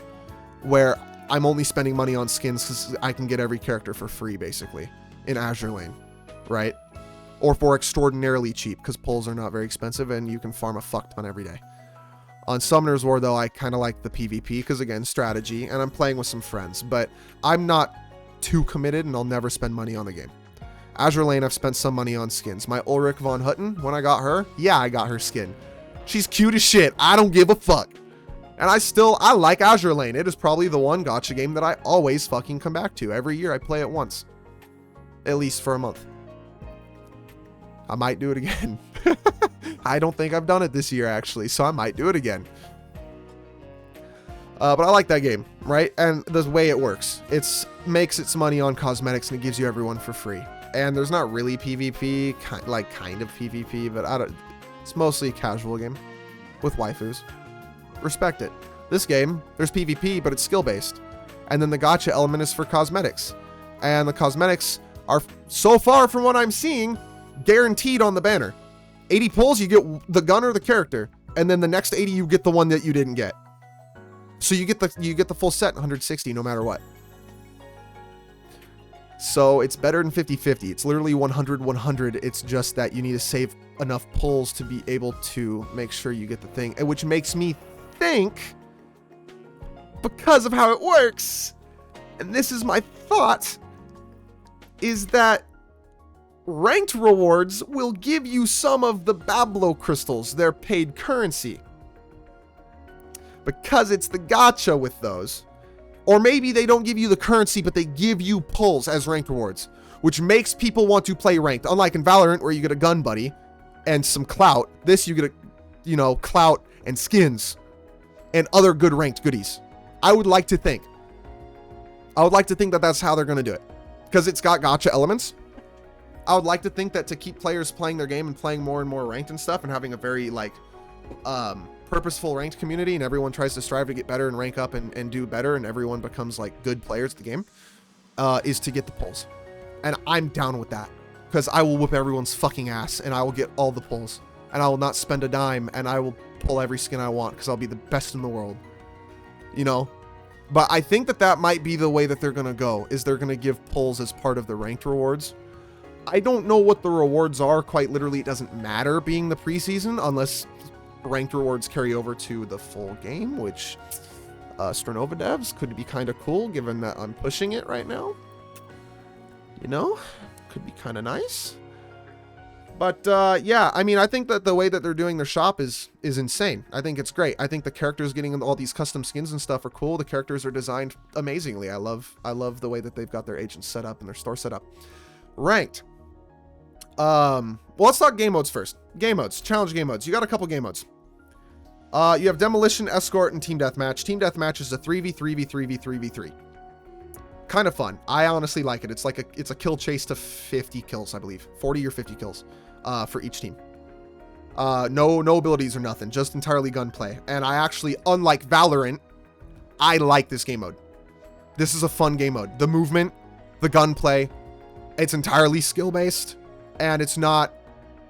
where I'm only spending money on skins because I can get every character for free, basically, in Azure Lane, right? Or for extraordinarily cheap, because pulls are not very expensive, and you can farm a fuck ton every day. On Summoner's War, though, I kind of like the PvP, because again, strategy, and I'm playing with some friends, but I'm not too committed, and I'll never spend money on the game. Azure Lane, I've spent some money on skins. My Ulrich von Hutten, when I got her, yeah, I got her skin. She's cute as shit. I don't give a fuck. And I like Azure Lane. It is probably the one gacha game that I always fucking come back to. Every year I play it once. At least for a month. I might do it again. I don't think I've done it this year, actually, so I might do it again. But I like that game, right? And the way it works, it makes its money on cosmetics and it gives you everyone for free. And there's not really PvP, kind of PvP, but it's mostly a casual game with waifus. Respect it. This game, there's PvP, but it's skill-based. And then the gacha element is for cosmetics. And the cosmetics are, so far from what I'm seeing, guaranteed on the banner. 80 pulls, you get the gun or the character. And then the next 80, you get the one that you didn't get. So you get the full set 160 no matter what. So it's better than 50-50. It's literally 100-100. It's just that you need to save enough pulls to be able to make sure you get the thing. Which makes me think, because of how it works, and this is my thought, is that ranked rewards will give you some of the Bablo crystals, their paid currency. Because it's the gacha with those. Or maybe they don't give you the currency, but they give you pulls as ranked rewards, which makes people want to play ranked. Unlike in Valorant, where you get a gun buddy and some clout. This, you get clout and skins and other good ranked goodies. I would like to think that that's how they're going to do it, because it's got gacha elements. I would like to think that to keep players playing their game and playing more and more ranked and stuff, and having a very purposeful ranked community, and everyone tries to strive to get better and rank up and do better, and everyone becomes like good players at the game, is to get the pulls. And I'm down with that, because I will whip everyone's fucking ass, and I will get all the pulls, and I will not spend a dime, and I will pull every skin I want, because I'll be the best in the world, but I think that might be the way that they're gonna go, is they're gonna give pulls as part of the ranked rewards. I don't know what the rewards are, quite literally. It doesn't matter being the preseason, unless ranked rewards carry over to the full game, which Stranova devs could be kind of cool, given that I'm pushing it right now. Could be kind of nice. But yeah, I mean, I think that the way that they're doing their shop is insane. I think it's great. I think the characters getting all these custom skins and stuff are cool. The characters are designed amazingly. I love the way that they've got their agents set up and their store set up. Ranked. Well, let's talk game modes first. Game modes, challenge game modes. You got a couple game modes. You have Demolition, Escort, and Team Deathmatch. Team Deathmatch is a 3v3v3v3v3. Kind of fun. I honestly like it. It's it's a kill chase to 50 kills, I believe. 40 or 50 kills for each team. No abilities or nothing, just entirely gunplay. And I actually, unlike Valorant, I like this game mode. This is a fun game mode. The movement, the gunplay, it's entirely skill-based, and it's not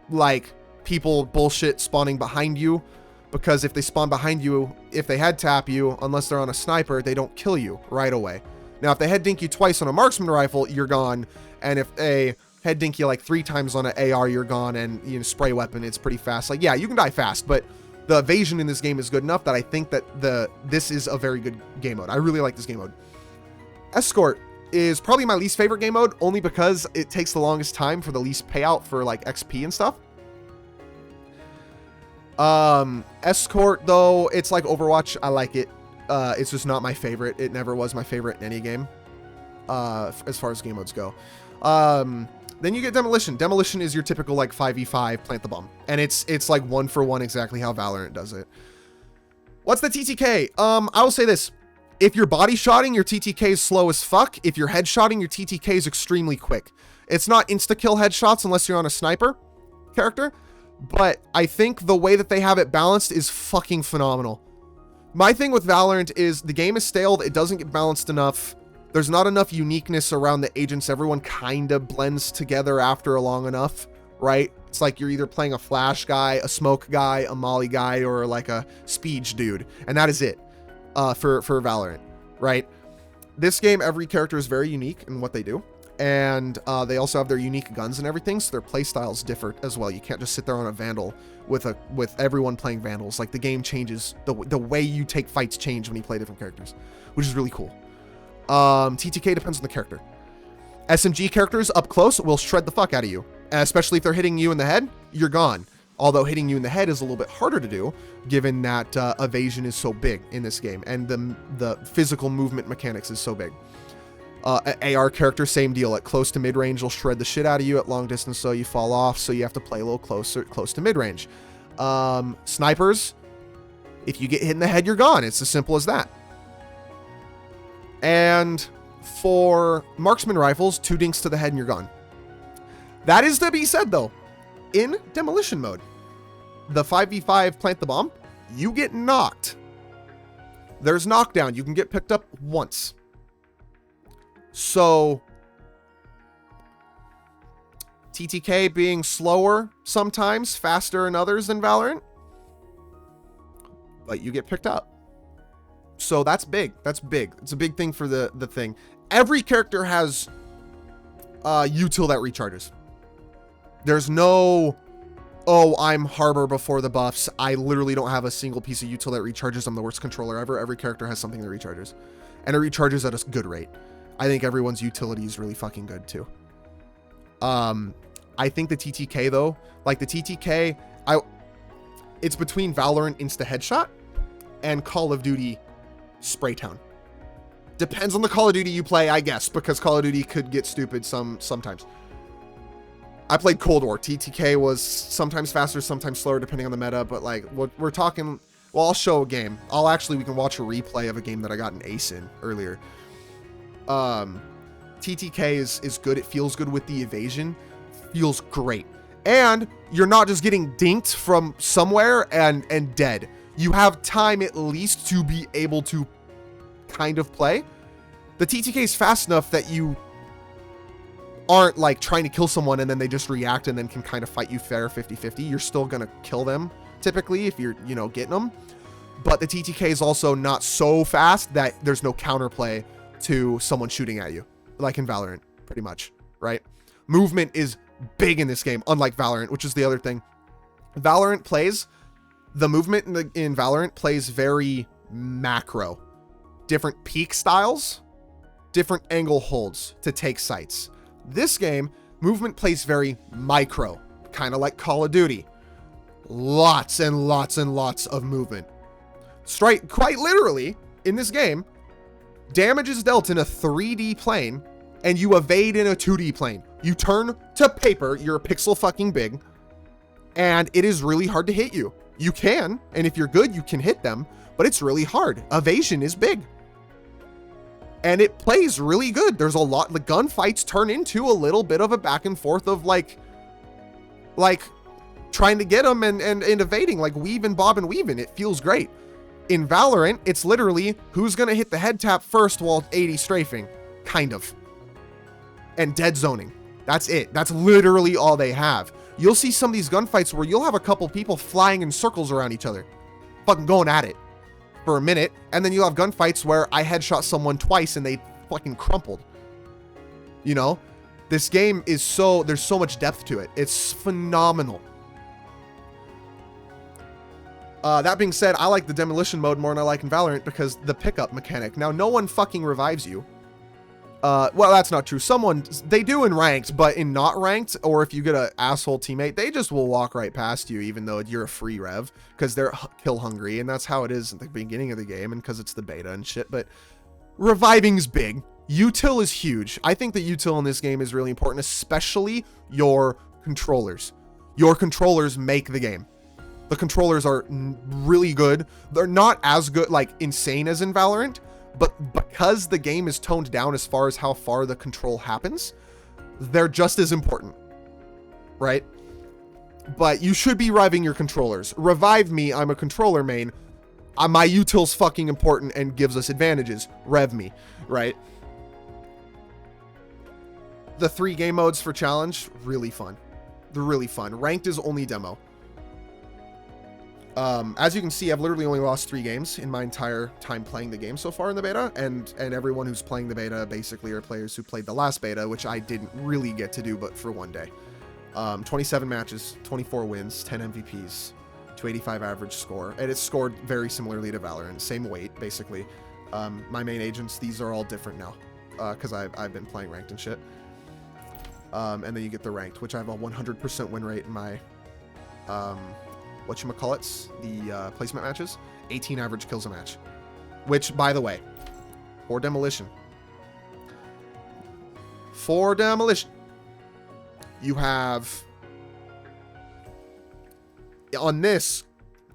like people bullshit spawning behind you, because if they spawn behind you, if they head tap you, unless they're on a sniper, they don't kill you right away. Now, if they head dink you twice on a marksman rifle, you're gone, and if they head dink you like 3 times on an AR, you're gone, and you know, spray weapon, it's pretty fast. Like, yeah, you can die fast, but the evasion in this game is good enough that I think that this is a very good game mode. I really like this game mode. Escort is probably my least favorite game mode, only because it takes the longest time for the least payout for like XP and stuff. Escort, though, it's like Overwatch. I like it. It's just not my favorite. It never was my favorite in any game, as far as game modes go. Then you get Demolition. Demolition is your typical like 5v5 plant the bomb, and it's like 1-for-1 exactly how Valorant does it. What's the TTK? I will say this. If you're body shotting, your TTK is slow as fuck. If you're headshotting, your TTK is extremely quick. It's not insta-kill headshots unless you're on a sniper character, but I think the way that they have it balanced is fucking phenomenal. My thing with Valorant is the game is stale. It doesn't get balanced enough. There's not enough uniqueness around the agents. Everyone kind of blends together after long enough, right? It's like you're either playing a flash guy, a smoke guy, a molly guy, or like a speech dude, and that is it. For Valorant, right? This game, every character is very unique in what they do, and they also have their unique guns and everything, so their playstyles differ as well. You can't just sit there on a Vandal with everyone playing Vandals. Like, the game changes, the way you take fights change when you play different characters, which is really cool. TTK depends on the character. SMG characters up close will shred the fuck out of you, especially if they're hitting you in the head. You're gone. Although hitting you in the head is a little bit harder to do, given that evasion is so big in this game, and the physical movement mechanics is so big. AR character, same deal. At close to mid-range, will shred the shit out of you. At long distance, so you fall off, so you have to play a little close to mid-range. Snipers, if you get hit in the head, you're gone. It's as simple as that. And for marksman rifles, 2 dinks to the head and you're gone. That is to be said, though. In demolition mode, the 5v5 plant the bomb, you get knocked. There's knockdown. You can get picked up once. So TTK being slower sometimes, faster in others than Valorant, but you get picked up. So that's big. That's big. It's a big thing for the thing. Every character has util that recharges. There's no, oh, I'm Harbor before the buffs. I literally don't have a single piece of util that recharges. I'm the worst controller ever. Every character has something that recharges. And it recharges at a good rate. I think everyone's utility is really fucking good too. I think the TTK though, like the TTK, it's between Valorant Insta Headshot and Call of Duty Spraytown. Depends on the Call of Duty you play, I guess, because Call of Duty could get stupid sometimes. I played Cold War. TTK was sometimes faster, sometimes slower, depending on the meta. But like, what we're talking, well, I'll show a game. We can watch a replay of a game that I got an ace in earlier. TTK is good. It feels good with the evasion. Feels great. And you're not just getting dinked from somewhere and dead. You have time at least to be able to kind of play. The TTK is fast enough that you aren't like trying to kill someone and then they just react and then can kind of fight you fair 50-50. You're still gonna kill them typically if you're, getting them. But the TTK is also not so fast that there's no counterplay to someone shooting at you, like in Valorant, pretty much, right? Movement is big in this game, unlike Valorant, which is the other thing. The movement in Valorant plays very macro. Different peak styles, different angle holds to take sites. This game, movement plays very micro, kind of like Call of Duty. Lots and lots and lots of movement. Quite literally, in this game, damage is dealt in a 3D plane, and you evade in a 2D plane. You turn to paper, you're a pixel fucking big, and it is really hard to hit you. You can, and if you're good, you can hit them, but it's really hard. Evasion is big. And it plays really good. There's a lot, the gunfights turn into a little bit of a back and forth of like trying to get them and evading, like weaving, bobbing, weaving. It feels great. In Valorant, it's literally who's going to hit the head tap first while 80 strafing, kind of. And dead zoning. That's it. That's literally all they have. You'll see some of these gunfights where you'll have a couple people flying in circles around each other, fucking going at it for a minute, and then you'll have gunfights where I headshot someone twice and they fucking crumpled. You know? This game is there's so much depth to it. It's phenomenal. That being said, I like the demolition mode more than I like in Valorant because the pickup mechanic. Now, no one fucking revives you. Well, that's not true. They do in ranked, but in not ranked, or if you get an asshole teammate, they just will walk right past you, even though you're a free rev, because they're kill hungry, and that's how it is at the beginning of the game, and because it's the beta and shit. But reviving's big. Util is huge. I think that util in this game is really important, especially your controllers. Your controllers make the game. The controllers are really good. They're not as good, like insane as in Valorant, but because the game is toned down as far as how far the control happens, they're just as important, right? But you should be reviving your controllers. Revive me, I'm a controller main. My util's fucking important and gives us advantages. Rev me, right? The 3 game modes for challenge, really fun. They're really fun. Ranked is only demo. As you can see, I've literally only lost 3 games in my entire time playing the game so far in the beta, and everyone who's playing the beta basically are players who played the last beta, which I didn't really get to do, but for one day. 27 matches, 24 wins, 10 MVPs, 285 average score, and it's scored very similarly to Valorant, same weight, basically. My main agents, these are all different now, because I've been playing ranked and shit. And then you get the ranked, which I have a 100% win rate in my, whatchamacallits, the placement matches, 18 average kills a match. Which, by the way, for demolition, you have, on this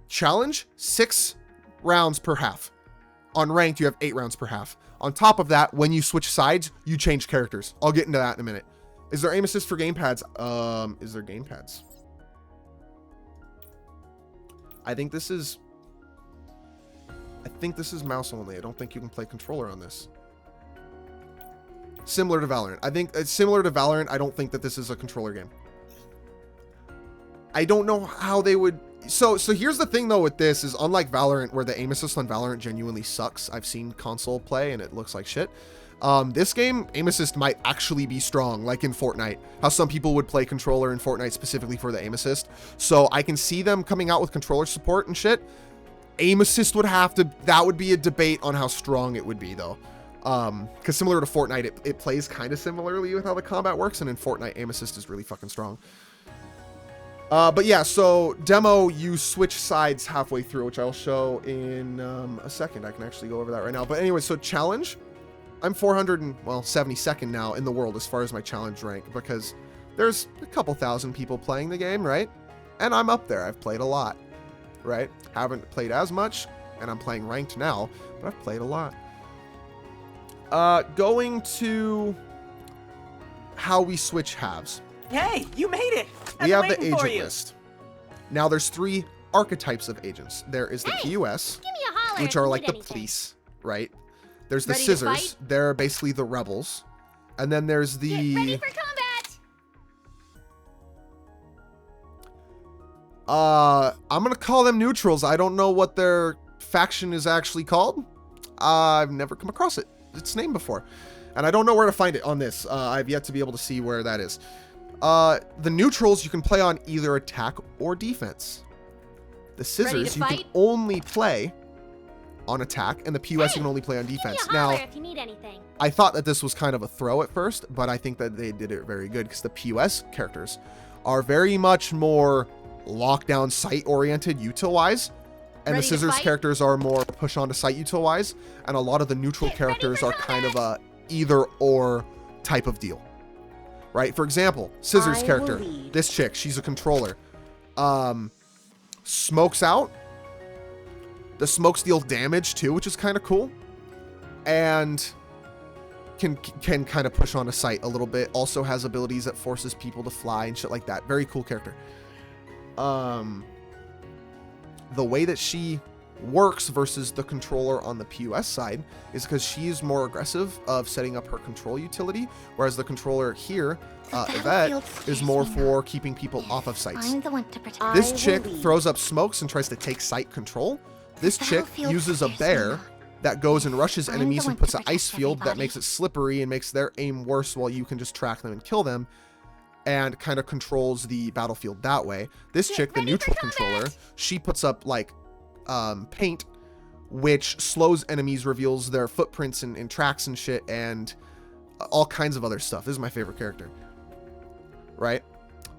challenge, 6 rounds per half. On ranked, you have 8 rounds per half. On top of that, when you switch sides, you change characters. I'll get into that in a minute. Is there aim assist for gamepads? Is there gamepads? I think this is mouse only. I don't think you can play controller on this. Similar to Valorant. I think it's similar to Valorant. I don't think that this is a controller game. I don't know how they would. So here's the thing though with this is, unlike Valorant, where the aim assist on Valorant genuinely sucks. I've seen console play and it looks like shit. This game, aim assist might actually be strong, like in Fortnite, how some people would play controller in Fortnite specifically for the aim assist. So I can see them coming out with controller support and shit. Aim assist would have to, that would be a debate on how strong it would be though. Because similar to Fortnite, it plays kind of similarly with how the combat works, and in Fortnite, aim assist is really fucking strong. But yeah, so demo, you switch sides halfway through, which I'll show in a second. I can actually go over that right now. But anyway, so challenge. I'm 472nd now in the world as far as my challenge rank, because there's a couple thousand people playing the game, right? And I'm up there. I've played a lot, right? Haven't played as much, and I'm playing ranked now, but I've played a lot. Going to how we switch halves. Hey, you made it! We have the agent list. Now there's 3 archetypes of agents. There is the PUS, which are like the police, right? There's the scissors. They're basically the rebels. And then there's the... Get ready for combat! I'm going to call them neutrals. I don't know what their faction is actually called. I've never come across its name before. And I don't know where to find it on this. I've yet to be able to see where that is. The neutrals you can play on either attack or defense. The scissors you can only play on attack, and the PUS you can only play on defense. Now, if you need anything. I thought that this was kind of a throw at first, but I think that they did it very good, because the PUS characters are very much more lockdown sight oriented util wise, and the scissors characters are more push onto sight util wise, and a lot of the neutral characters are kind of a either or type of deal, right? For example, scissors character, this chick, she's a controller, smokes out. The smokes deal damage too, which is kind of cool, and can kind of push on a sight a little bit. Also has abilities that forces people to fly and shit like that. Very cool character. the way that she works versus the controller on the PUS side is because she's more aggressive of setting up her control utility, whereas the controller here, Yvette, is more for keeping people off of sites. I'm the one to protect. This chick throws up smokes and tries to take site control. This chick uses a bear that goes and rushes enemies and puts an ice field that makes it slippery and makes their aim worse while you can just track them and kill them, and kind of controls the battlefield that way. This chick, the neutral controller, she puts up like paint, which slows enemies, reveals their footprints and tracks and shit, and all kinds of other stuff. This is my favorite character, right?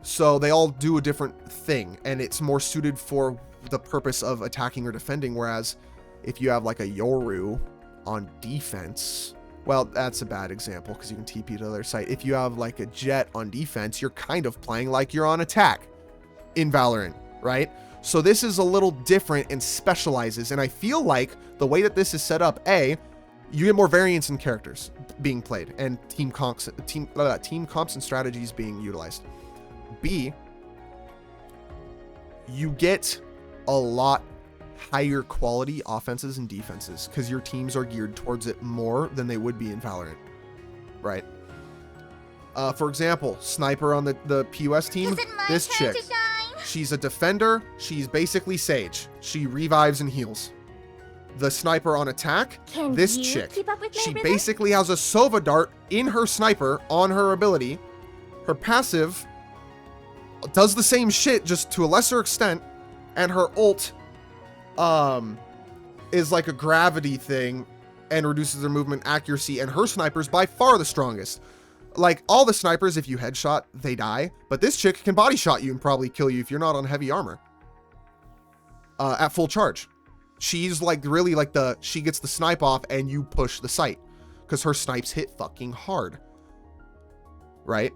So they all do a different thing, and it's more suited for the purpose of attacking or defending, whereas if you have like a Yoru on defense, well, that's a bad example because you can TP to the other site. If you have like a Jet on defense, you're kind of playing like you're on attack in Valorant, right? So this is a little different and specializes, and I feel like the way that this is set up, A, you get more variance in characters being played and team comps and strategies being utilized. B, you get a lot higher quality offenses and defenses because your teams are geared towards it more than they would be in Valorant, right? For example, Sniper on the PUS team, this chick, she's a defender. She's basically Sage. She revives and heals. The Sniper on attack, this chick, she basically has a Sova dart in her Sniper on her ability. Her passive does the same shit, just to a lesser extent, and her ult is like a gravity thing and reduces their movement accuracy, and her Sniper's by far the strongest. Like, all the snipers, if you headshot, they die, but this chick can body shot you and probably kill you if you're not on heavy armor at full charge. She's like really like she gets the snipe off and you push the site because her snipes hit fucking hard, right?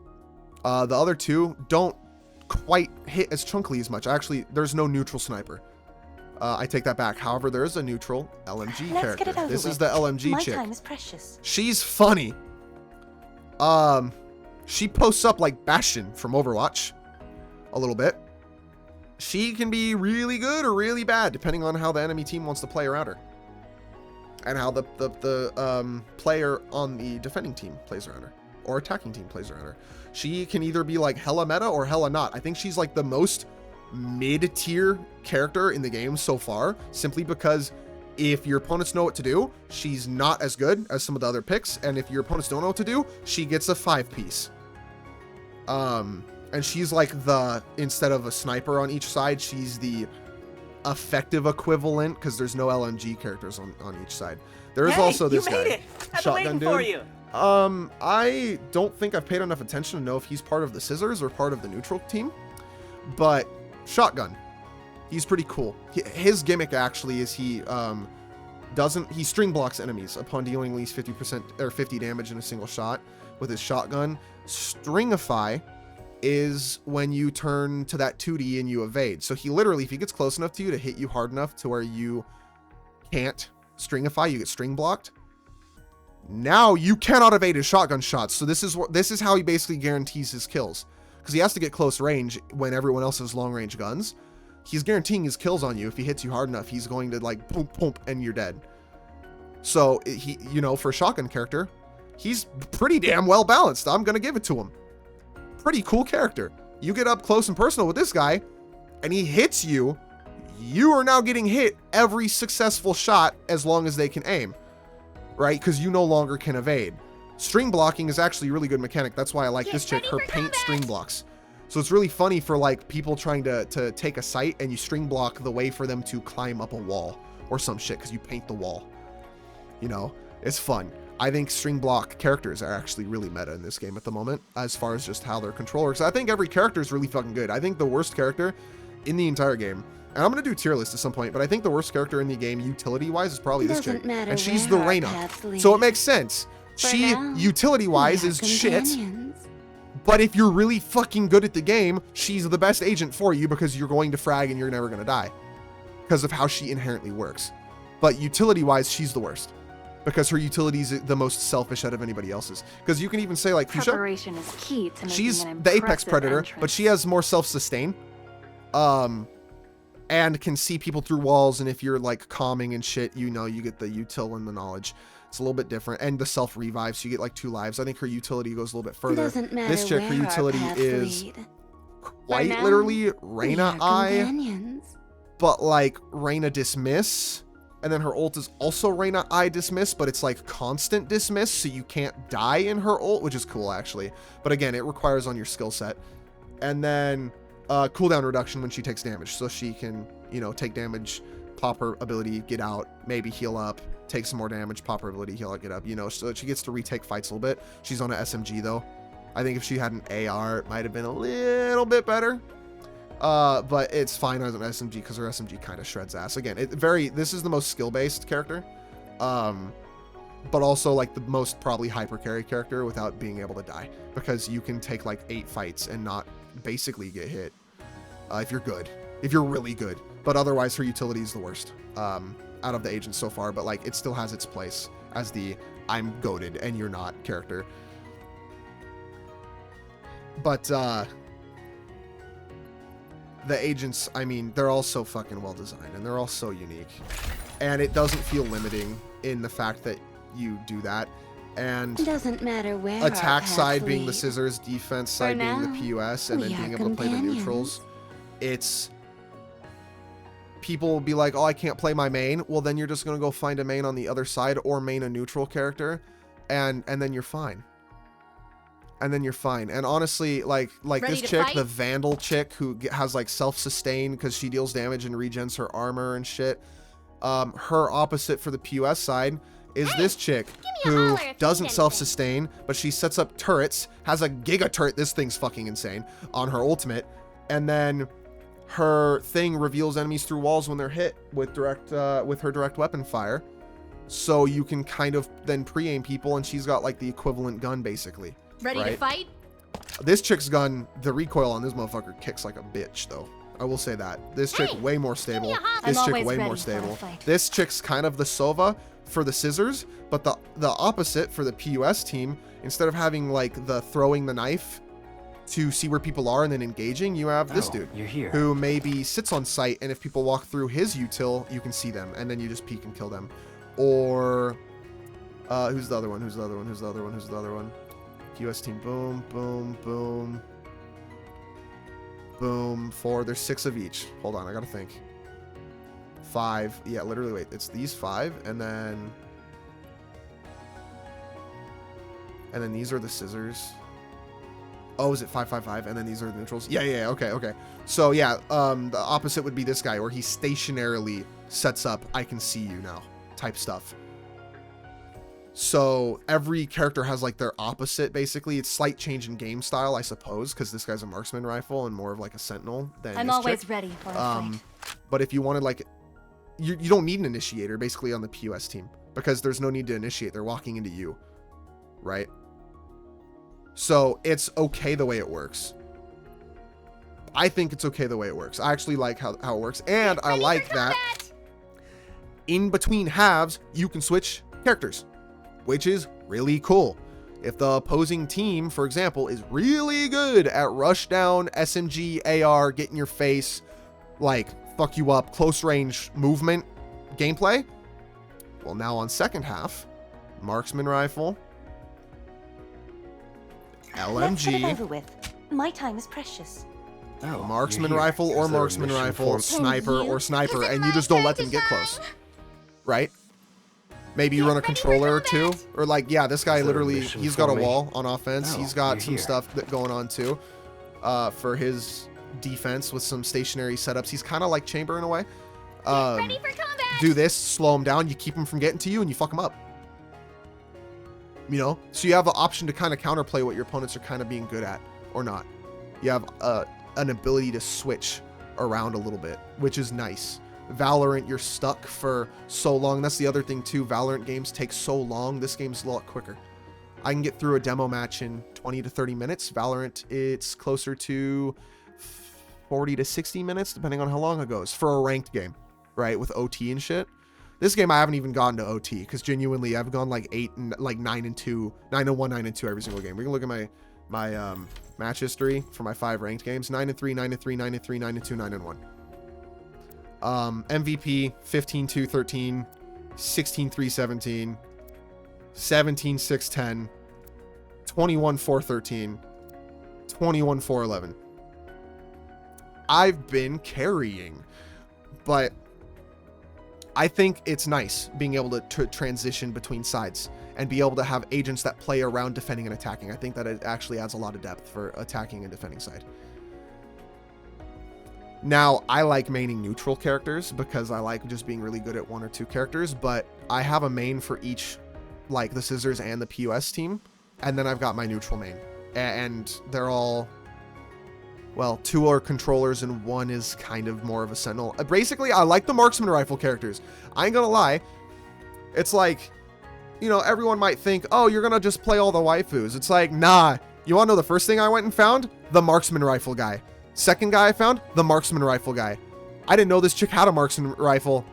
The other two don't quite hit as chunkily as much. Actually, there's no neutral sniper. I take that back. However, there is a neutral LMG character. This is the LMG chick. My time is precious. She's funny. She posts up like Bastion from Overwatch a little bit. She can be really good or really bad depending on how the enemy team wants to play around her and how the player on the defending team plays around her or attacking team plays around her. She can either be like hella meta or hella not. I think she's like the most mid-tier character in the game so far, simply because if your opponents know what to do, she's not as good as some of the other picks, and if your opponents don't know what to do, she gets a 5-piece. And she's like instead of a sniper on each side, she's the effective equivalent because there's no LMG characters on each side. There is also this guy, Shotgun Dude. I don't think I've paid enough attention to know if he's part of the Scissors or part of the neutral team, but Shotgun, he's pretty cool. His gimmick actually is he string blocks enemies upon dealing at least 50% or 50 damage in a single shot with his shotgun. Stringify is when you turn to that 2D and you evade. So he literally, if he gets close enough to you to hit you hard enough to where you can't stringify, you get string blocked. Now you cannot evade his shotgun shots. So this is how he basically guarantees his kills, because he has to get close range when everyone else has long range guns. He's guaranteeing his kills on you. If he hits you hard enough, he's going to like boom, boom, and you're dead. So he, for a shotgun character, he's pretty damn well balanced. I'm going to give it to him. Pretty cool character. You get up close and personal with this guy and he hits you. You are now getting hit every successful shot as long as they can aim, right? Because you no longer can evade. String blocking is actually a really good mechanic. That's why I like this chick. Her paint string blocks. So it's really funny for like people trying to take a site and you string block the way for them to climb up a wall or some shit because you paint the wall. It's fun. I think string block characters are actually really meta in this game at the moment as far as just how their control works. I think every character is really fucking good. I think the worst character in the entire game, and I'm going to do tier list at some point, but I think the worst character in the game utility-wise is probably this chick. And she's the Reyna. So it makes sense. She, utility-wise, is shit. But if you're really fucking good at the game, she's the best agent for you because you're going to frag and you're never going to die because of how she inherently works. But utility-wise, she's the worst because her utility is the most selfish out of anybody else's. Because you can even say like Fuchsia, Preparation is key to she's the apex predator, but she has more self-sustain. And can see people through walls, and if you're like calming and shit, you know, you get the util and the knowledge. It's a little bit different, and the self revive, so you get like 2 lives. I think her utility goes a little bit further. Doesn't matter This chick, her where our utility paths is lead. quite now, literally We Reyna are Eye, companions. but like Reyna dismiss, and then her ult is also Reyna Eye dismiss, but it's like constant dismiss, so you can't die in her ult, which is cool actually. But again, it requires on your skill set. And then cooldown reduction when she takes damage, so she can, you know, take damage, pop her ability, get out, maybe heal up, take some more damage, pop her ability, heal out, get up, you know, so she gets to retake fights a little bit. She's on an SMG though. I think if she had an AR, it might have been a little bit better. But it's fine as an SMG because her SMG kind of shreds ass. Again, this is the most skill-based character. But also like the most probably hyper carry character without being able to die, because you can take like 8 fights and not basically get hit. If you're good, if you're really good, but otherwise her utility is the worst, out of the agents so far, but like it still has its place as the I'm goated and you're not character. But, the agents, I mean, they're all so fucking well designed and they're all so unique, and it doesn't feel limiting in the fact that you do that. And Doesn't matter where attack our side paths being the lead. scissors, defense side being the now, PUS, and we then are being able to play the companions. neutrals. It's, people will be like, oh, I can't play my main. Well, then you're just going to go find a main on the other side, or main a neutral character, and then you're fine. And then you're fine. And honestly, like Ready this to chick, fight? the Vandal chick who has like self-sustain because she deals damage and regens her armor and shit. Her opposite for the PUS side is this chick a who holler if you doesn't need self-sustain, but she sets up turrets, has a giga turret, this thing's fucking insane, on her ultimate, and then her thing reveals enemies through walls when they're hit with her direct weapon fire, so you can kind of then pre-aim people, and she's got like the equivalent gun basically. Ready to right? fight? This chick's gun, the recoil on this motherfucker kicks like a bitch though. I will say that. This chick Hey, way more stable. I'm This chick always way ready more for a stable. fight. This chick's kind of the Sova for the scissors, but the opposite for the PUS team, instead of having like the throwing the knife to see where people are and then engaging, you have this dude You're here. who maybe sits on site, and if people walk through his util, you can see them, and then you just peek and kill them. Or who's the other one? Who's the other one? Who's the other one? Who's the other one? PUS team, boom, boom, boom, boom. 4. There's 6 of each. Hold on, I gotta think. 5. Yeah, literally, wait. It's these 5, and then these are the scissors. Oh, is it 5, 5, 5? And then these are the neutrals. Yeah. Okay. So yeah, the opposite would be this guy, where he stationarily sets up "I can see you now" type stuff. So every character has like their opposite, basically. It's slight change in game style, I suppose, because this guy's a marksman rifle and more of like a sentinel than I'm this always chick. ready for a fight. But if you wanted like, you don't need an initiator basically on the PUS team, because there's no need to initiate. They're walking into you, right? So it's okay the way it works. I think it's okay the way it works. I actually like how it works, and I like that in between halves you can switch characters, which is really cool. If the opposing team, for example, is really good at rush down, SMG, AR, get in your face, like fuck you up, close range movement gameplay, well, now on second half, marksman rifle, Let's get it LMG, over with. My time is precious. Oh, marksman you're here. rifle or Is there a marksman mission rifle, for- sniper you? or sniper, Is it and you my just don't turn let to them get shine? close, right? Maybe you run a controller or two, or like, yeah, this guy Is there a literally, mission he's got for a me? wall on offense. Oh, He's got you're some here. stuff going on too, for his defense with some stationary setups. He's kind of like Chamber in a way. Ready for combat! Do this, slow him down, you keep him from getting to you, and you fuck him up. You know, so you have the option to kind of counterplay what your opponents are kind of being good at or not. You have an ability to switch around a little bit, which is nice. Valorant, you're stuck for so long. That's the other thing too. Valorant games take so long. This game's a lot quicker. I can get through a demo match in 20 to 30 minutes. Valorant, it's closer to 40 to 60 minutes, depending on how long it goes for a ranked game, right? With OT and shit. This game, I haven't even gotten to OT because genuinely I've gone like 8 and like 9 and 2, 9 and 1, 9 and 2 every single game. We can look at my match history for my 5 ranked games. 9-3, 9-3, 9-3, 9-2, 9-1. MVP 15-2-13, 16-3-17, 17-6-10, 21-4-13, 21-4-11. I've been carrying, but I think it's nice being able to transition between sides and be able to have agents that play around defending and attacking. I think that it actually adds a lot of depth for attacking and defending side. Now, I like maining neutral characters because I like just being really good at 1 or 2 characters, but I have a main for each, like the Scissors and the POS team, and then I've got my neutral main. And they're all, well, 2 are controllers and 1 is kind of more of a sentinel. Basically, I like the marksman rifle characters. I ain't gonna lie. It's like, you know, everyone might think, oh, you're gonna just play all the waifus. It's like, nah. You wanna know the first thing I went and found? The marksman rifle guy. Second guy I found? The marksman rifle guy. I didn't know this chick had a marksman rifle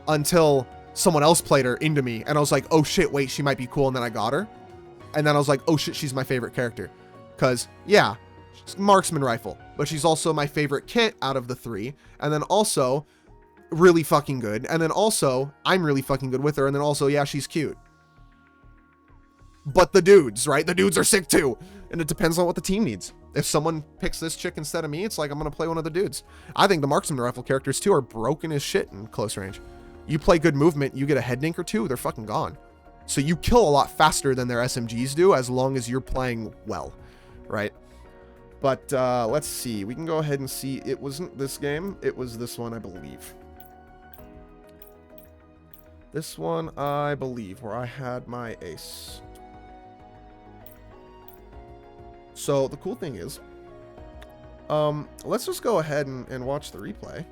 until someone else played her into me. And I was like, oh shit, wait, she might be cool. And then I got her. And then I was like, oh shit, she's my favorite character. Because, yeah, she's marksman rifle. But she's also my favorite kit out of the 3. And then also, really fucking good. And then also, I'm really fucking good with her. And then also, yeah, she's cute. But the dudes, right? The dudes are sick too. And it depends on what the team needs. If someone picks this chick instead of me, it's like I'm going to play one of the dudes. I think the marksman rifle characters too are broken as shit in close range. You play good movement, you get a head dink or 2, they're fucking gone. So you kill a lot faster than their SMGs do as long as you're playing well, right? But let's see. We can go ahead and see. It wasn't this game. It was this one, I believe. This one, I believe, where I had my ace. So the cool thing is, let's just go ahead and watch the replay.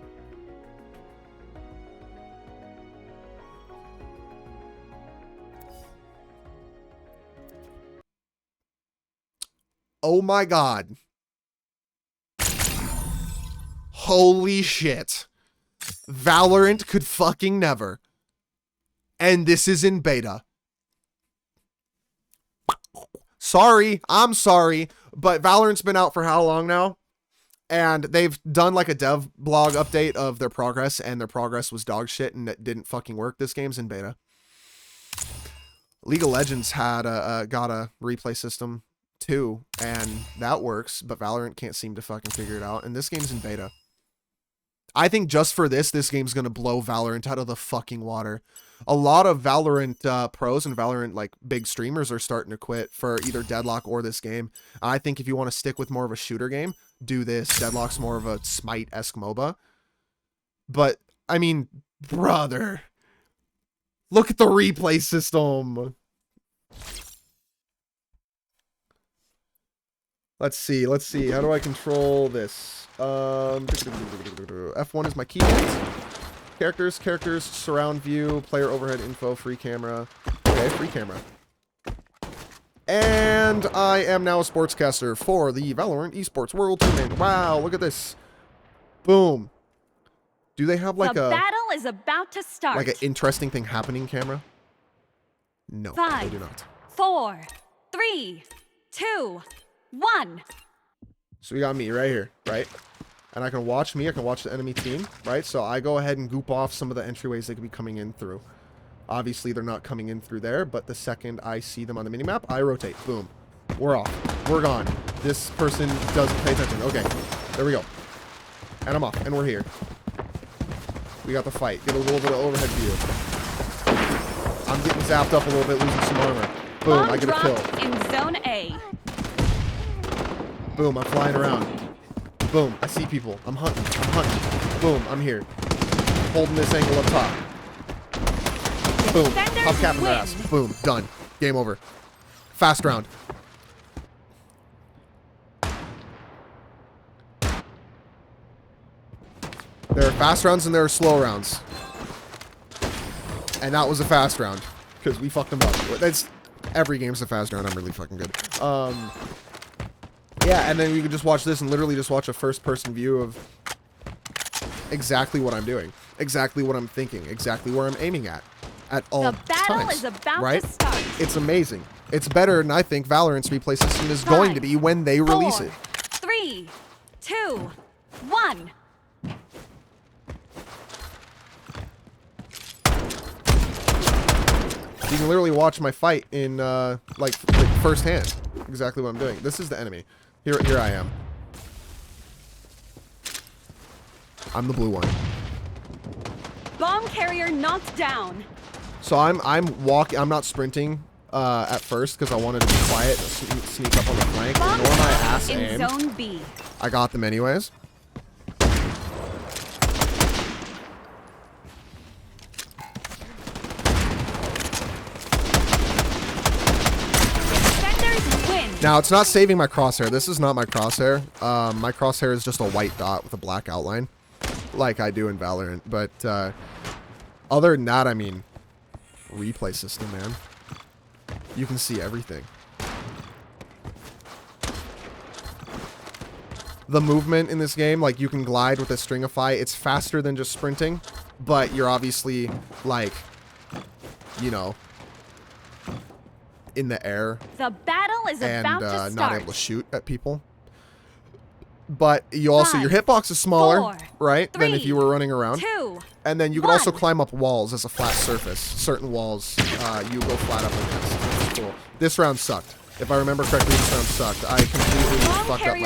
Oh my God. Holy shit. Valorant could fucking never. And this is in beta. Sorry, I'm sorry, but Valorant's been out for how long now? And they've done like a dev blog update of their progress, and their progress was dog shit and it didn't fucking work. This game's in beta. League of Legends had got a replay system too, and that works, but Valorant can't seem to fucking figure it out, and this game's in beta. I think just for this game's gonna blow Valorant out of the fucking water. A lot of Valorant pros and Valorant like big streamers are starting to quit for either Deadlock or this game. I think if you want to stick with more of a shooter game, do this. Deadlock's more of a Smite-esque MOBA. But, I mean, brother, look at the replay system. Let's see. How do I control this? F1 is my keyboard. Characters, surround view, player overhead info, free camera. Okay, free camera. And I am now a sportscaster for the Valorant Esports World Tournament. Wow, look at this. Boom. Do they have like the battle is about to start. Like an interesting thing happening camera? No, 5, they do not. 4, 3, 2, 1. So we got me right here, right? And I can watch me, I can watch the enemy team, right? So I go ahead and goop off some of the entryways they could be coming in through. Obviously, they're not coming in through there, but the second I see them on the minimap, I rotate. Boom. We're off. We're gone. This person doesn't pay attention. Okay. There we go. And I'm off. And we're here. We got the fight. Get a little bit of overhead view. I'm getting zapped up a little bit, losing some armor. Boom. Bomb I get a kill. in zone A. Boom. I'm flying around. Boom, I see people. I'm hunting. Boom, I'm here. Holding this angle up top. Boom, top cap in their ass. Boom, done. Game over. Fast round. There are fast rounds and there are slow rounds. And that was a fast round. Because we fucked them up. That's, every game's a fast round. I'm really fucking good. Yeah, and then you can just watch this and literally just watch a first-person view of exactly what I'm doing, exactly what I'm thinking, exactly where I'm aiming at all times. The battle is about right? to start. It's amazing. It's better than I think Valorant's replay system is going to be when they release it. 3, 2, 1. You can literally watch my fight in like firsthand. Exactly what I'm doing. This is the enemy. Here I am. I'm the blue one. Bomb carrier knocked down. So I'm not sprinting at first because I wanted to be quiet and sneak up on the flank. Bomb Ignore my ass in aim. zone B. I got them anyways. Defenders win. Now, it's not saving my crosshair. This is not my crosshair. My crosshair is just a white dot with a black outline, like I do in Valorant. But other than that, I mean, replay system, man. You can see everything. The movement in this game, like, you can glide with a stringify. It's faster than just sprinting, but you're obviously, like, you know, in the air. The battle is about to start. Not able to shoot at people. But you also, your hitbox is smaller, right, than if you were running around. 2, and then you can also climb up walls as a flat surface. Certain walls, you go flat up against. That's cool. This round sucked. If I remember correctly, this round sucked. I completely fucked up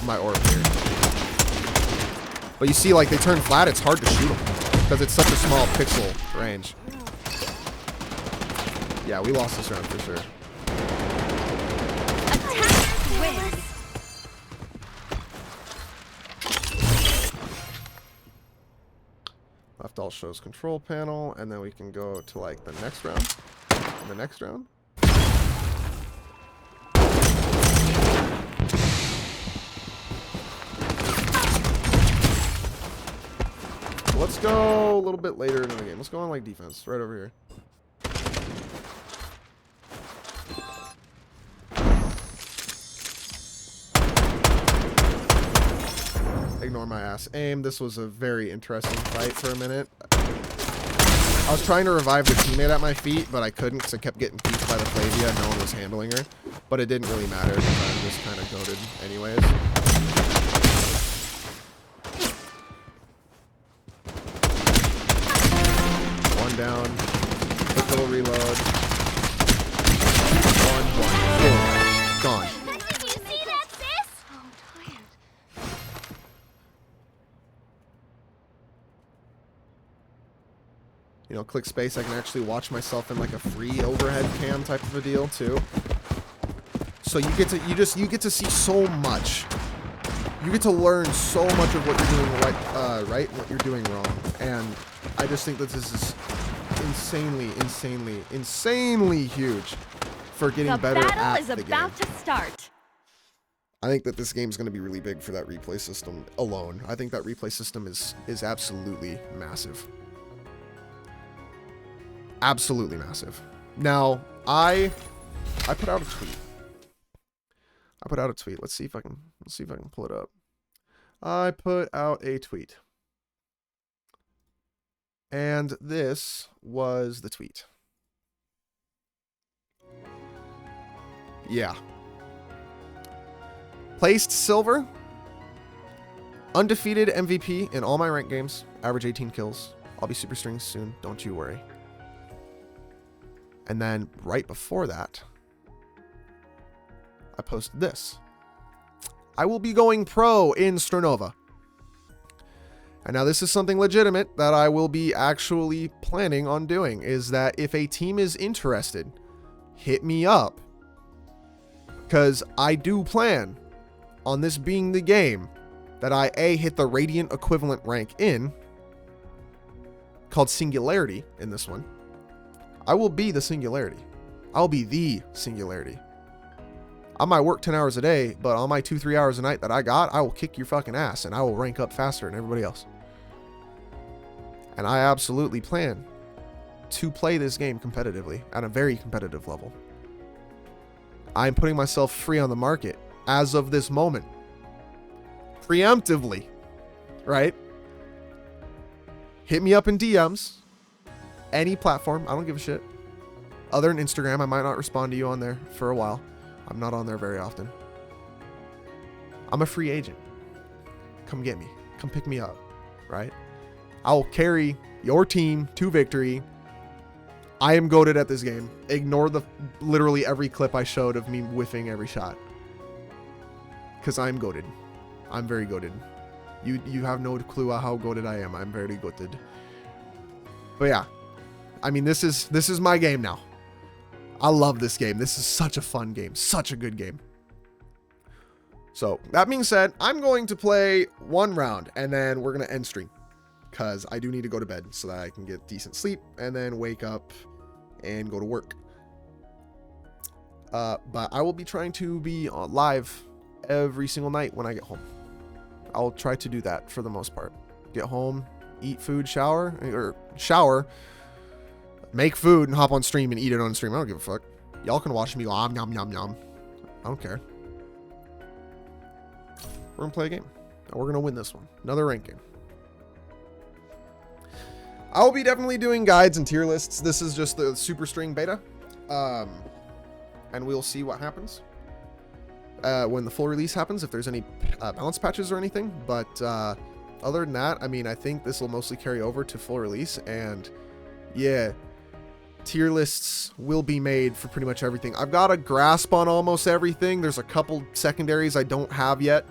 my orb here. But you see, like, they turn flat, it's hard to shoot them. Because it's such a small pixel range. Yeah, we lost this round for sure. Attackers win. Left alt shows control panel, and then we can go to, like, the next round. And the next round. Let's go a little bit later in the game. Let's go on, like, defense, right over here. Ignore my ass aim. This was a very interesting fight for a minute. I was trying to revive the teammate at my feet, but I couldn't because I kept getting peeked by the Flavia and no one was handling her. But it didn't really matter because I'm just kind of goated anyways. One down. Quick little reload. One. Boom. Gone. Did you see that, sis? Oh, I'm tired. You know, click space, I can actually watch myself in like a free overhead cam type of a deal too. So you get to see so much. You get to learn so much of what you're doing right and what you're doing wrong. And I just think that this is insanely huge for getting better at the game. The battle is about to start. I think that this game is going to be really big for that replay system alone. I think that replay system is absolutely massive. Absolutely massive. Now, I put out a tweet. Let's see if I can pull it up. I put out a tweet. And this was the tweet. Yeah. Placed silver. Undefeated MVP in all my ranked games. Average 18 kills. I'll be super strings soon. Don't you worry. And then right before that, I posted this. I will be going pro in Sternova. And now this is something legitimate that I will be actually planning on doing, is that if a team is interested, hit me up. Because I do plan on this being the game that I hit the Radiant equivalent rank in, called Singularity in this one. I will be the Singularity. I'll be the Singularity. I might work 10 hours a day, but on my 2-3 hours a night that I got, I will kick your fucking ass and I will rank up faster than everybody else. And I absolutely plan to play this game competitively at a very competitive level. I'm putting myself free on the market as of this moment. Preemptively, right? Hit me up in DMs. Any platform, I don't give a shit. Other than Instagram, I might not respond to you on there for a while. I'm not on there very often. I'm a free agent. Come get me. Come pick me up, right? I will carry your team to victory. I am goated at this game. Ignore the literally every clip I showed of me whiffing every shot. Because I'm goated. I'm very goated. You have no clue how goated I am. I'm very goated. But yeah. I mean, this is my game now. I love this game. This is such a fun game. Such a good game. So, that being said, I'm going to play one round, and then we're going to end stream. Because I do need to go to bed so that I can get decent sleep, and then wake up and go to work. But I will be trying to be live every single night when I get home. I'll try to do that for the most part. Get home, eat food, shower, make food, and hop on stream and eat it on stream. I don't give a fuck. Y'all can watch me go, yum, yum, yum. I don't care. We're going to play a game. And we're going to win this one. Another rank game. I will be definitely doing guides and tier lists. This is just the super string beta. And we'll see what happens. When the full release happens, if there's any balance patches or anything. But other than that, I mean, I think this will mostly carry over to full release. And yeah, tier lists will be made for pretty much everything. I've got a grasp on almost everything. There's a couple secondaries I don't have yet.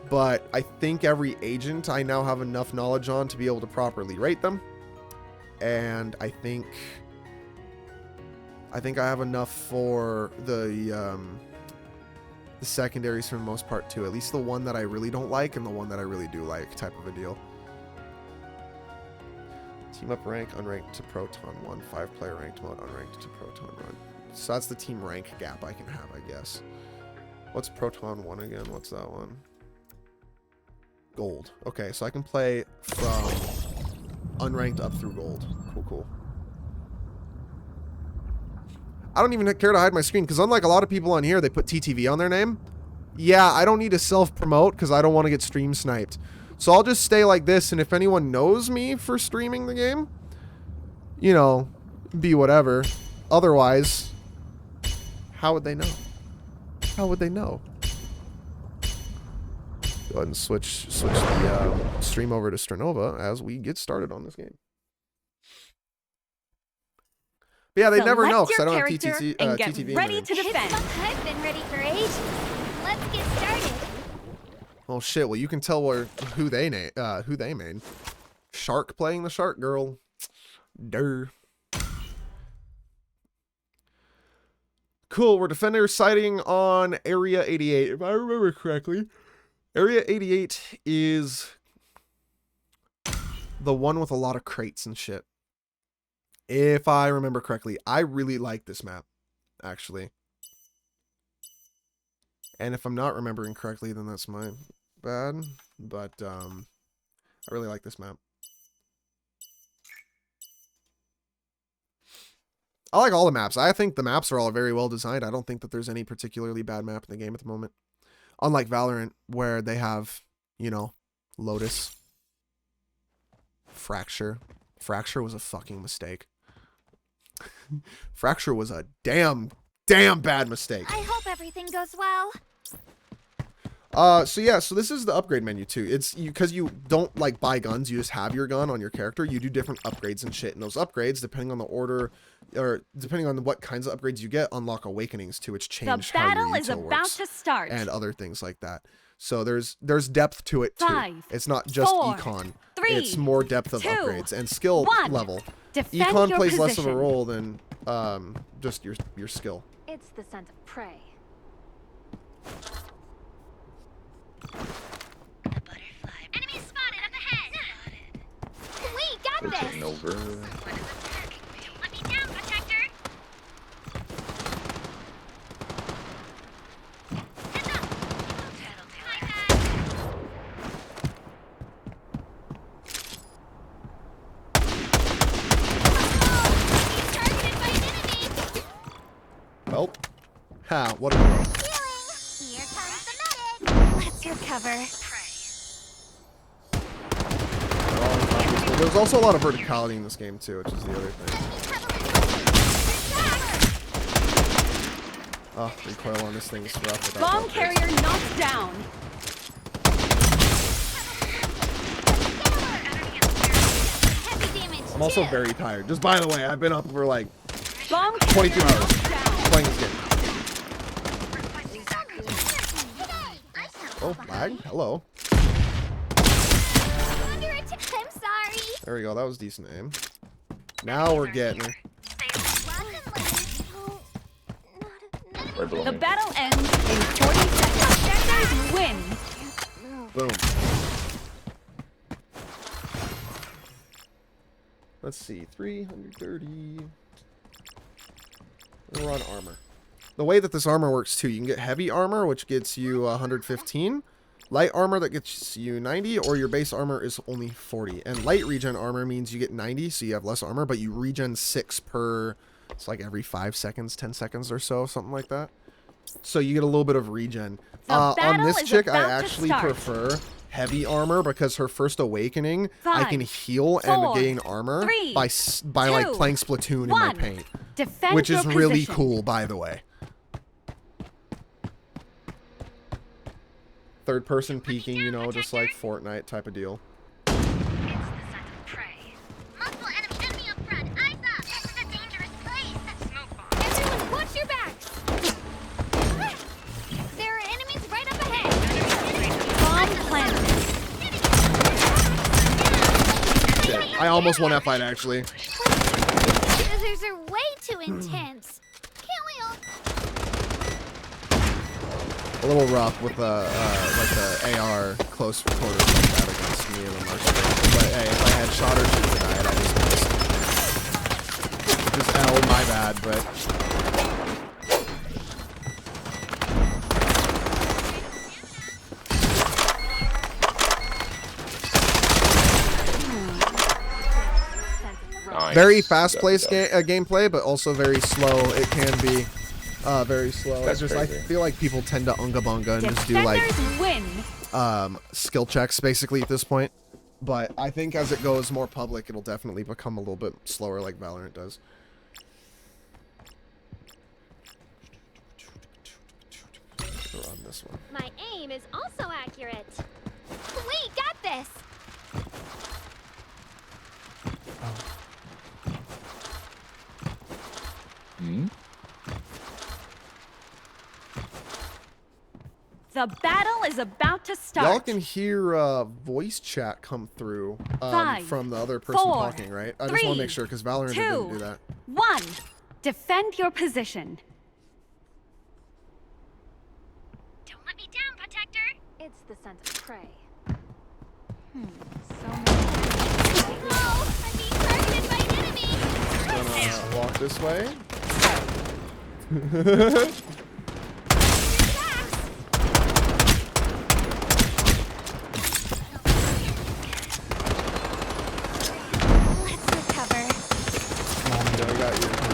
But I think every agent I now have enough knowledge on to be able to properly rate them. And I think I have enough for the secondaries for the most part too. At least the one that I really don't like and the one that I really do like, type of a deal. Team up rank, unranked to Proton 1. 5-player ranked mode, unranked to Proton 1. So that's the team rank gap I can have, I guess. What's Proton 1 again? What's that one? Gold. Okay, so I can play from unranked up through gold. Cool, cool. I don't even care to hide my screen, because unlike a lot of people on here, they put TTV on their name. Yeah, I don't need to self-promote, because I don't want to get stream sniped. So I'll just stay like this, and if anyone knows me for streaming the game, you know, be whatever. Otherwise, how would they know? How would they know? Go ahead and switch the stream over to Stranova as we get started on this game. But yeah, they never know because I don't have TTV. And get ready to defend. I've been ready for ages. Let's get started. Oh shit! Well, you can tell who they made. Shark playing the shark girl. Durr. Cool. We're defenders sighting on Area 88, if I remember correctly. Area 88 is the one with a lot of crates and shit. If I remember correctly, I really like this map, actually. And if I'm not remembering correctly, then that's my bad. But I really like this map. I like all the maps. I think the maps are all very well designed. I don't think that there's any particularly bad map in the game at the moment. Unlike Valorant, where they have, you know, Lotus. Fracture. Fracture was a fucking mistake. Fracture was a damn bad mistake. I hope everything goes well. So yeah, so this is the upgrade menu too. It's because you don't like buy guns, you just have your gun on your character. You do different upgrades and shit. And those upgrades, depending on the order or depending on what kinds of upgrades you get, unlock awakenings too, which change The battle how your is util about works to start. and other things like that. So there's depth to it too. 5, It's not just 4, econ. 3, It's more depth of 2, upgrades and skill 1. level. Defend Econ your plays less of a position. role than just your skill. It's the scent of prey. Enemy spotted up ahead. We got this. Over. Let me down, protector. Heads up. My bad. He's targeted by an enemy. Well, ha, what a throw. Healing. Here comes the medic. Let's recover. There's also a lot of verticality in this game too, which is the other thing. Oh, recoil on this thing is rough. Bomb carrier knocked down. Heavy damage. I'm also too. very tired. Just by the way, I've been up for like Bomb 22 carrier hours knocked down. playing this game. Oh, lag? Hello. Under attack. I'm sorry. There we go. That was decent aim. Now we're getting her. Right below The me. battle ends in 40 seconds. Defenders win. Boom. Let's see. 330. We're on armor. The way that this armor works too, you can get heavy armor, which gets you 115. Light armor that gets you 90, or your base armor is only 40. And light regen armor means you get 90, so you have less armor, but you regen 6 per... It's like every 5 seconds, 10 seconds or so, something like that. So you get a little bit of regen. The On battle this is chick, I about to actually start. prefer heavy armor because her first awakening, I 5, can heal 4, and gain armor 3, by like 2, playing Splatoon in my 1. paint, Defend which is your really position. cool, by the way. Third person peeking, you know, just like Fortnite type of deal. Multiple enemy up front. Eyes up. This is a dangerous place. Everyone, watch your backs. There are enemies right up ahead. Bomb planted. Shit. I almost won that fight, actually. These are way too intense. Can't we all? A little rough with like the AR close quarters like that against me and the Marshall. But hey, if I had shot or shoot with that, I just missed. Just L, my bad, but... Nice. Very fast-paced Definitely. gameplay, but also very slow. It can be very slow. That's It's just, I crazy. feel like people tend to unga bunga and just do like Defenders win. skill checks basically at this point. But I think as it goes more public, it'll definitely become a little bit slower like Valorant does. We're on this one. My aim is also accurate. We got this. Hmm? The battle is about to start. Y'all can hear voice chat come through 5, from the other person 4, talking, right? I just want to 3, make sure because Valorant didn't 2, do that. 1. Defend your position. Don't let me down, protector. It's the scent of prey. No, I'm being targeted by an enemy. Gonna walk this way. Let's recover. You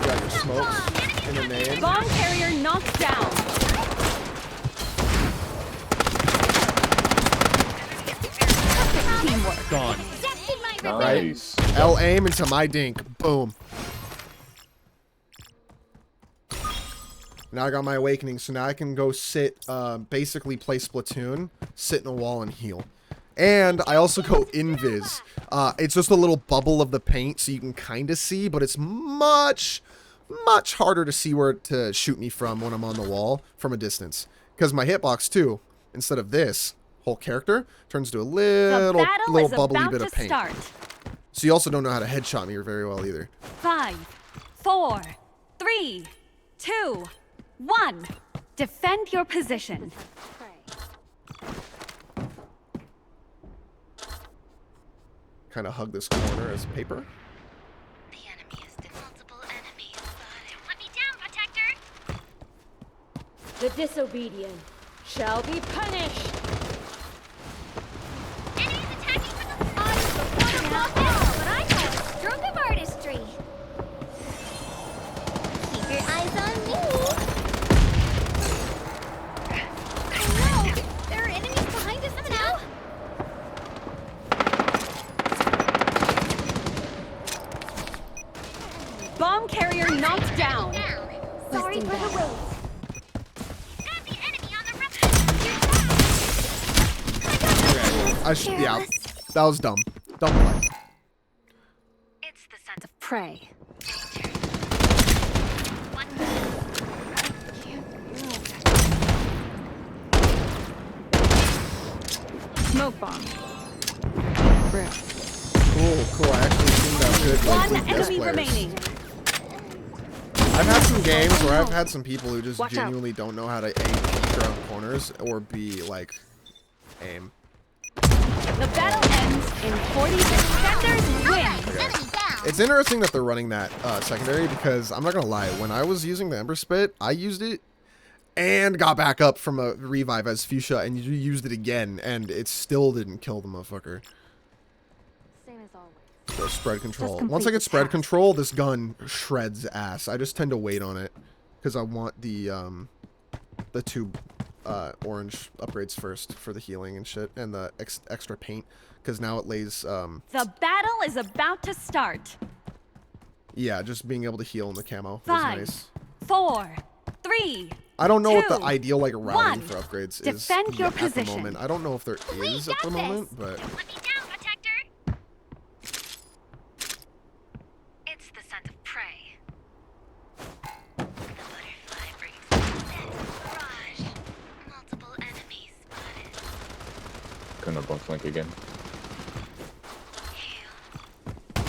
got your smokes and a nade. Bomb carrier knocked down. Perfect teamwork. Gone. Accepted my revenge. Nice. L aim into my dink. Boom. Now I got my awakening, so now I can go sit, basically play Splatoon, sit in a wall and heal. And I also go invis. It's just a little bubble of the paint, so you can kind of see, but it's much harder to see where to shoot me from when I'm on the wall from a distance. Because my hitbox too, instead of this whole character, turns to a The little battle is bubbly about bit to of paint. start. So you also don't know how to headshot me very well either. 5, 4, 3, 2, 1. Defend your position. Kind of hug this corner as paper. The enemy has been multiple enemies, but don't let me down, protector. The disobedient shall be punished. Enemies attacking from the front. What I call a stroke of artistry. Keep your eyes on me. Oh no! There are enemies behind us now. Bomb carrier knocked down. Sorry for the wait. Yeah, that was dumb. Dumb play. It's the scent of prey. Smoke bomb. Bro. Cool. I actually seen that good like One with guest enemy players. remaining. I've had some games where I've had some people who just Watch out. genuinely don't know how to A, around corners or B, like, aim. The battle ends in 40 seconds. Defenders win. Enemy down. It's interesting that they're running that secondary because I'm not gonna lie, when I was using the Ember Spit, I used it and got back up from a revive as Fuchsia and you used it again and it still didn't kill the motherfucker. Same as always. So spread control. complete Once I the get spread task. control, this gun shreds ass. I just tend to wait on it because I want the two orange upgrades first for the healing and shit and the extra paint because now it lays The battle is about to start. yeah, just being able to heal in the camo 5, is nice. 4, 3. I don't know what the 2, ideal like routing 1. for upgrades Defend is your at the position. moment. I don't know if there is at the got moment, this. but Let me down, protector. It's the scent of prey. The butterfly brings death. Barrage. Multiple enemies spotted. Couldn't have both link again.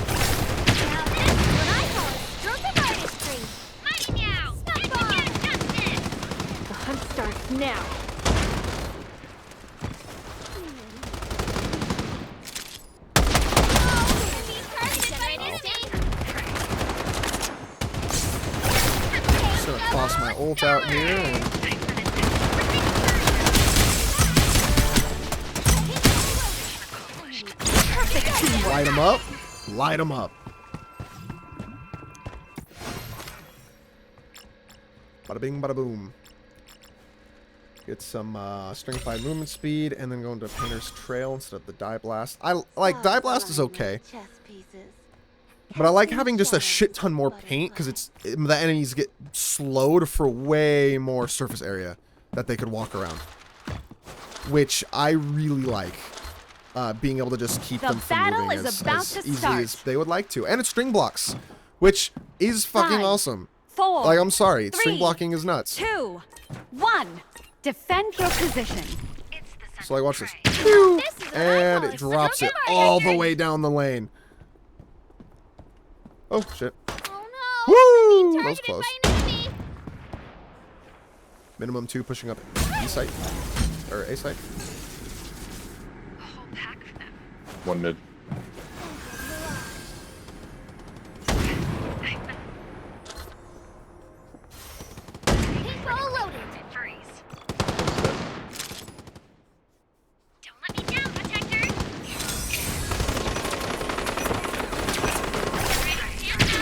Now this is what I call a stroke of artistry. Mighty meow. Get justice. The hunt starts now. Enemies targeted by mistake. just gonna toss my ult out here and light them up. Light them up. Bada bing, bada boom. Get some stringified movement speed and then go into Painter's Trail instead of the Die Blast. I like Die Blast is okay, but I like having just a shit ton more paint because the enemies get slowed for way more surface area that they could walk around, which I really like. Being able to just keep The them from battle moving is as about to easily start. as they would like to, and it's string blocks, which is fucking 5, awesome. 4. Like I'm sorry, string 3, blocking is nuts. 2, 1. Defend your position. It's the scent So like of watch this. prey. Pew! This is what I And call it a drops stroke it of all the artistry. way down the lane. Oh shit. Oh no. Woo! Being That was targeted close. by an enemy. Minimum 2 pushing up E site. Or A site. A whole pack of them. One mid. Paintball loaded. Freeze. Don't let me down, protector.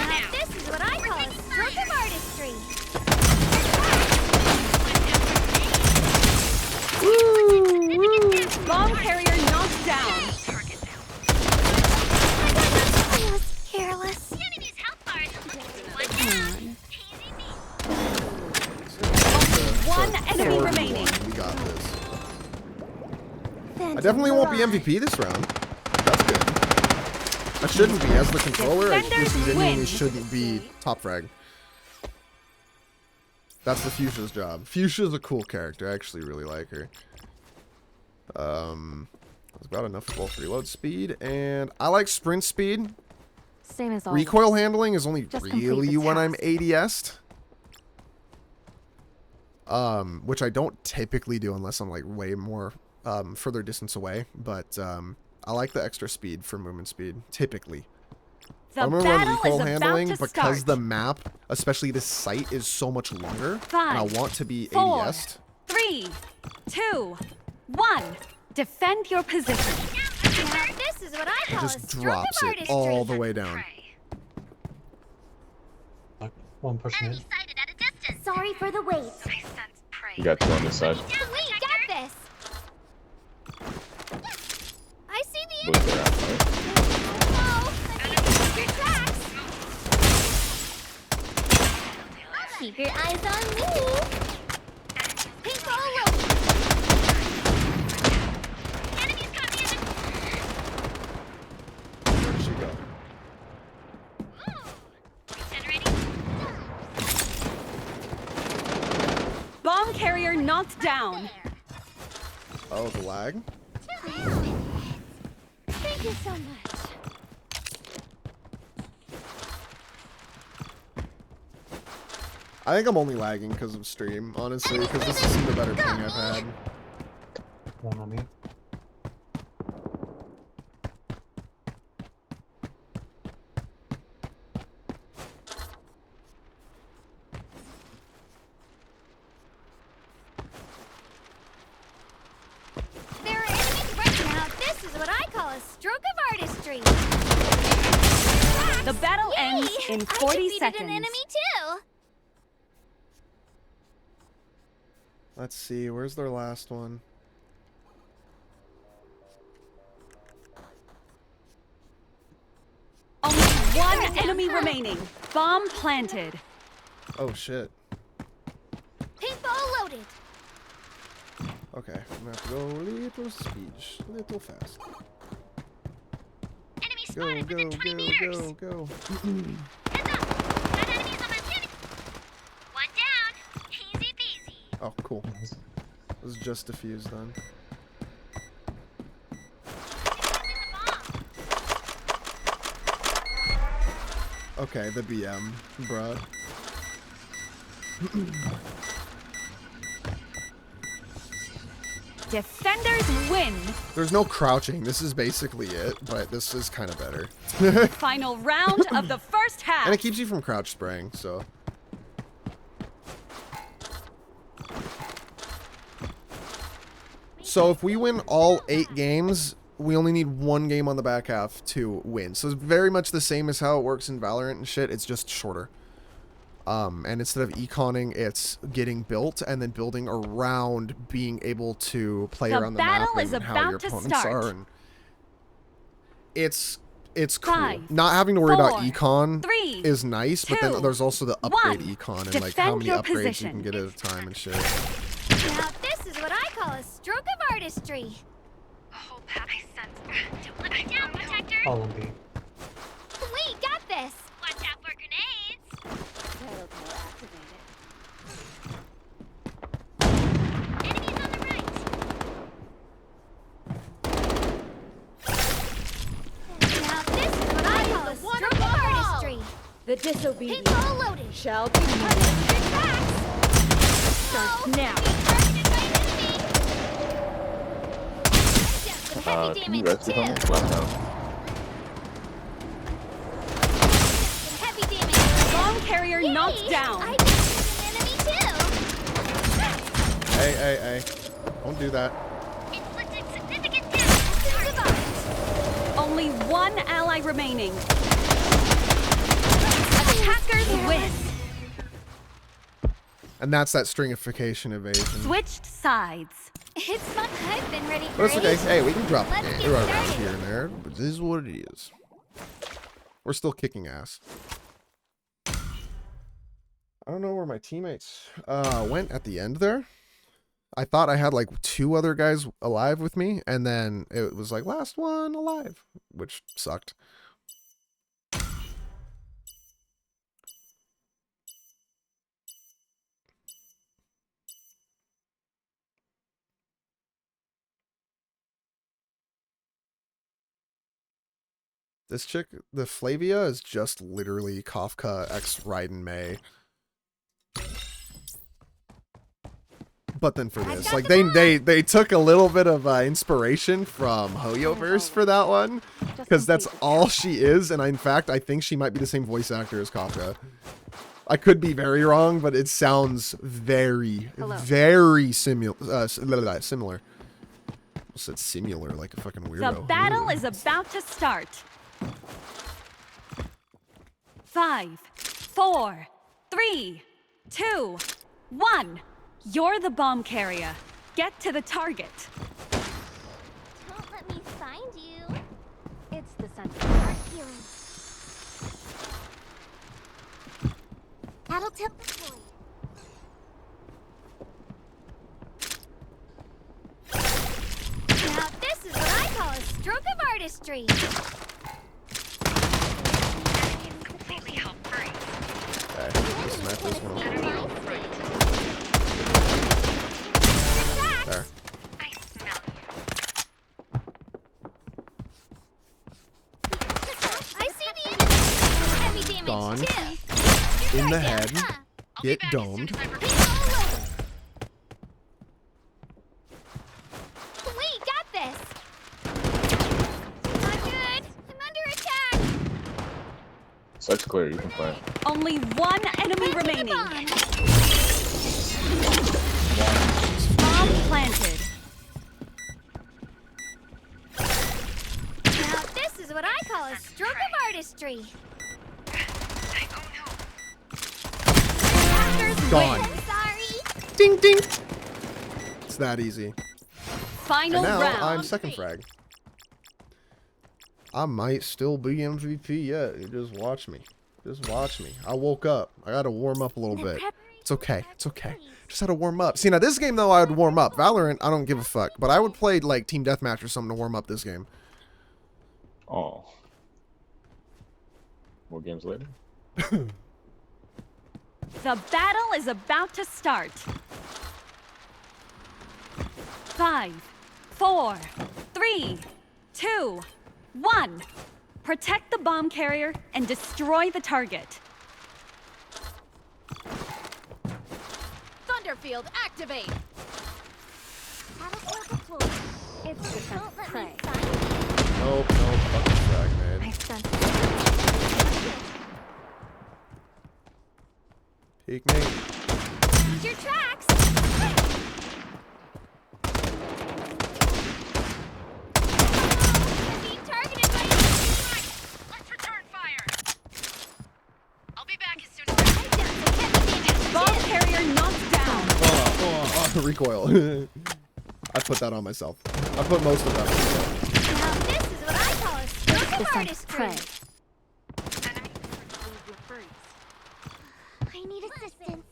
Now this is what I call a stroke of artistry. Bomb carrier knocked down. Target down. I was careless. The enemy's health bar is one down. Easy me. One enemy Third remaining. one. We got this. I definitely won't be MVP this round. That's good. I shouldn't be. As the controller, I Defenders just genuinely win. shouldn't be top frag. That's the Fuchsia's job. Fuchsia's a cool character. I actually really like her. That's about enough for both reload speed, and I like sprint speed. Same as always. Recoil handling is only Just complete really the when I'm task. ADS'd. Which I don't typically do unless I'm like way more further distance away. But I like the extra speed for movement speed, typically. The I'm gonna run battle recoil is handling about to because start. the map, especially this site, is so much longer, and I 5, want to be 4, ADS'd. 3, 2, 1. Defend your position. Now this is what I It call a just stroke drops of it artistry. all the way down. Prey. One pushing in. Enemy sighted at a distance. Sorry for the wait. I sense prey. You got two on this side. We got this. I see the Believe they're out, right? Oh, I need to keep your tracks. Keep your eyes on me. Paintball loaded. Enemies got me in the Bomb carrier knocked down. Oh, the lag? Thank you so much. I think I'm only lagging because of stream, honestly, because this isn't the better ping I've had. One on me. There are enemies right now. This is what I call a stroke of artistry. The battle ends in 40 I defeated seconds. an enemy too. Let's see, where's their last one? Only one enemy remaining. Bomb planted. Oh shit. Paintball loaded. Okay, I'm gonna have to go a little speech, a little fast. Enemy Go, spotted go, within 20 go, meters. go, go. Heads up. Got enemies on my pin. One down. Easy peasy. Oh, cool. Nice. It was just defused then. Defusing the bomb. Okay, the BM, bruh. Defenders win. There's no crouching. This is basically it, but this is kind of better. Final round of the first half. And it keeps you from crouch spraying, so. So if we win all 8 games, we only need 1 game on the back half to win. So it's very much the same as how it works in Valorant and shit. It's just shorter. And instead of econing, it's getting built and then building around being able to play The around the map battle is and how about your to opponents start. are. And it's cool. 5, Not having to worry about 4, econ 3, is nice, but 2, then there's also the upgrade 1. econ and like how Defend many your upgrades you position. can get at a time and shit. Now this is what I call a stroke of artistry. A whole pack. I sense. Don't let me down, protector. All on B. We got this. Watch out for grenades. Enemies on the right. Now this is what I call a stroke of artistry. The disobedient Paintball loaded. shall be punished. Strict facts. Starts Oh, now. being targeted by an enemy. Just some heavy Can you damage rest it too. on me? Left out. Some heavy damage. Bomb carrier knocked Yay! down. I defeated an enemy too. Hey, hey, hey. Don't do that. Inflicted significant damage. Survived. Only one ally remaining. Attackers win. And that's that stringification evasion. Switched sides. It's fun. I've been ready for But it's okay. it. Hey, we can drop Let's it get around started. here and there, but this is what it is. We're still kicking ass. I don't know where my teammates went at the end there. I thought I had like 2 other guys alive with me, and then it was like last one alive, which sucked. This chick, the Flavia, is just literally Kafka x Raiden May. But then for this, like they took a little bit of inspiration from Hoyoverse for that one, because that's all she is, and in fact I think she might be the same voice actor as Kafka. I could be very wrong, but it sounds very, very similar. Similar. I said similar like a fucking weirdo. The battle Ooh. is about to start. 5, 4, 3, 2, 1. You're the bomb carrier. Get to the target. Don't let me find you. It's the sun. Start healing. That'll tilt the point. Now this is what I call a stroke of artistry. Enemies completely help free. Okay, smack this one. Enemy on the right. in the idea. head, I'll get be back as soon domed. as I recover. We got this. Not good. I'm under attack. Site's clear. You can plant. Only one enemy remaining. Bomb. Bomb planted. Now this is what I call a stroke of artistry. Attackers Gone. win. Sorry. Ding ding. It's that easy. Final And now round. I'm second frag. I might still be MVP yet. You just watch me. Just watch me. I woke up. I gotta warm up a little bit. It's okay. It's okay. Just had to warm up. See, now this game though, I would warm up. Valorant, I don't give a fuck. But I would play like Team Deathmatch or something to warm up this game. Oh. More games later. The battle is about to start. 5, 4, 3, 2, 1. Protect the bomb carrier and destroy the target. Thunderfield, activate! It's the Don't let me prey. Nope, nope. Fucking frag, man. I sense Peek me. it. Your tracks. I'm being targeted by Let's return fire! I'll be back as soon as I Bomb carrier knocked down. Recoil. I put that on myself. I put most of that on myself. Now this is what I call a stroke of artistry. enemy. I need assistance.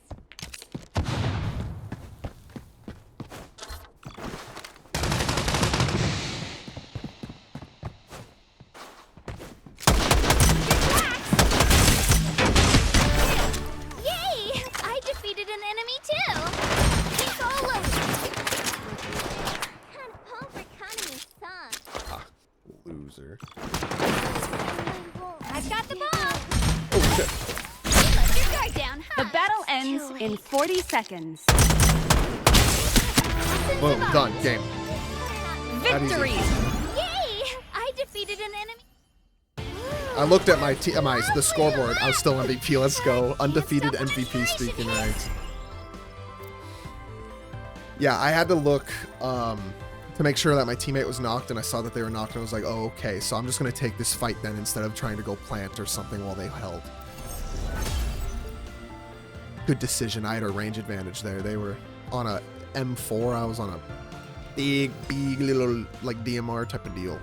Yay! I defeated an enemy too. It's all over. Kind of home for economy song. Loser. I've got the bomb. Oh shit. Let your guard down. The battle ends in 40 seconds. Boom. Done. Game. That easy. Victory! Yay! I defeated an enemy. I looked at the scoreboard. I was still MVP. Let's go. Undefeated MVP speaking right. Yeah, I had to look to make sure that my teammate was knocked, and I saw that they were knocked, and I was like, oh, okay, so I'm just going to take this fight then instead of trying to go plant or something while they held. Good decision. I had a range advantage there. They were on a M4. I was on a big little, like, DMR type of deal.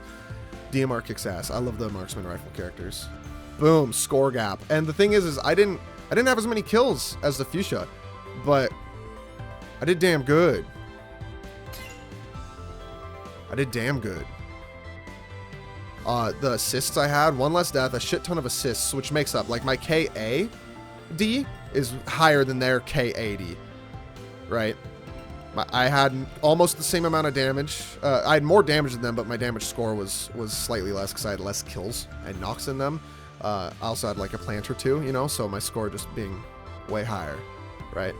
DMR kicks ass. I love the marksman rifle characters. Boom, score gap. And the thing is I didn't have as many kills as the Fuchsia, but I did damn good. I did damn good. The assists I had, one less death, a shit ton of assists, which makes up, like, my KAD is higher than their KAD, right? I had almost the same amount of damage. I had more damage than them, but my damage score was slightly less because I had less kills and knocks in them. I also had like a plant or two, you know, so my score just being way higher, right?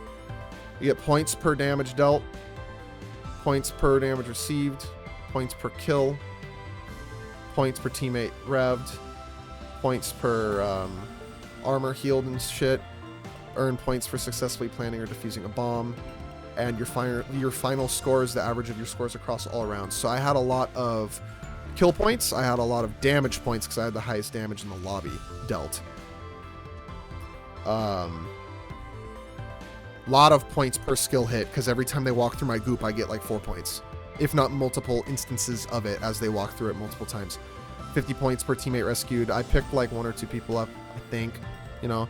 You get points per damage dealt, points per damage received, points per kill, points per teammate revved, points per armor healed and shit, earn points for successfully planting or defusing a bomb, and your final score is the average of your scores across all rounds. So I had a lot of kill points, I had a lot of damage points because I had the highest damage in the lobby dealt. Lot of points per skill hit because every time they walk through my goop I get like 4 points, if not multiple instances of it as they walk through it multiple times. 50 points per teammate rescued. I picked like 1 or 2 people up, I think, you know.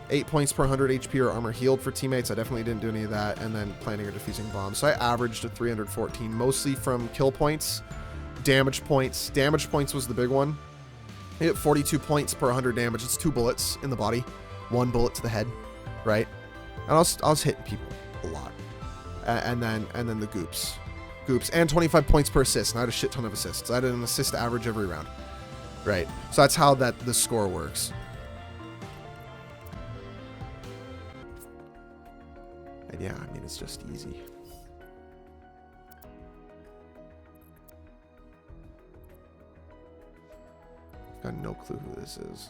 8 points per 100 HP or armor healed for teammates. I definitely didn't do any of that. And then planting or defusing bombs. So I averaged a 314, mostly from kill points, damage points. Damage points was the big one. I hit 42 points per 100 damage. It's 2 bullets in the body, 1 bullet to the head, right? And I was hitting people a lot. And then the goops, and 25 points per assist. And I had a shit ton of assists. I had an assist average every round, right? So that's how the score works. And yeah, I mean, it's just easy. Got no clue who this is.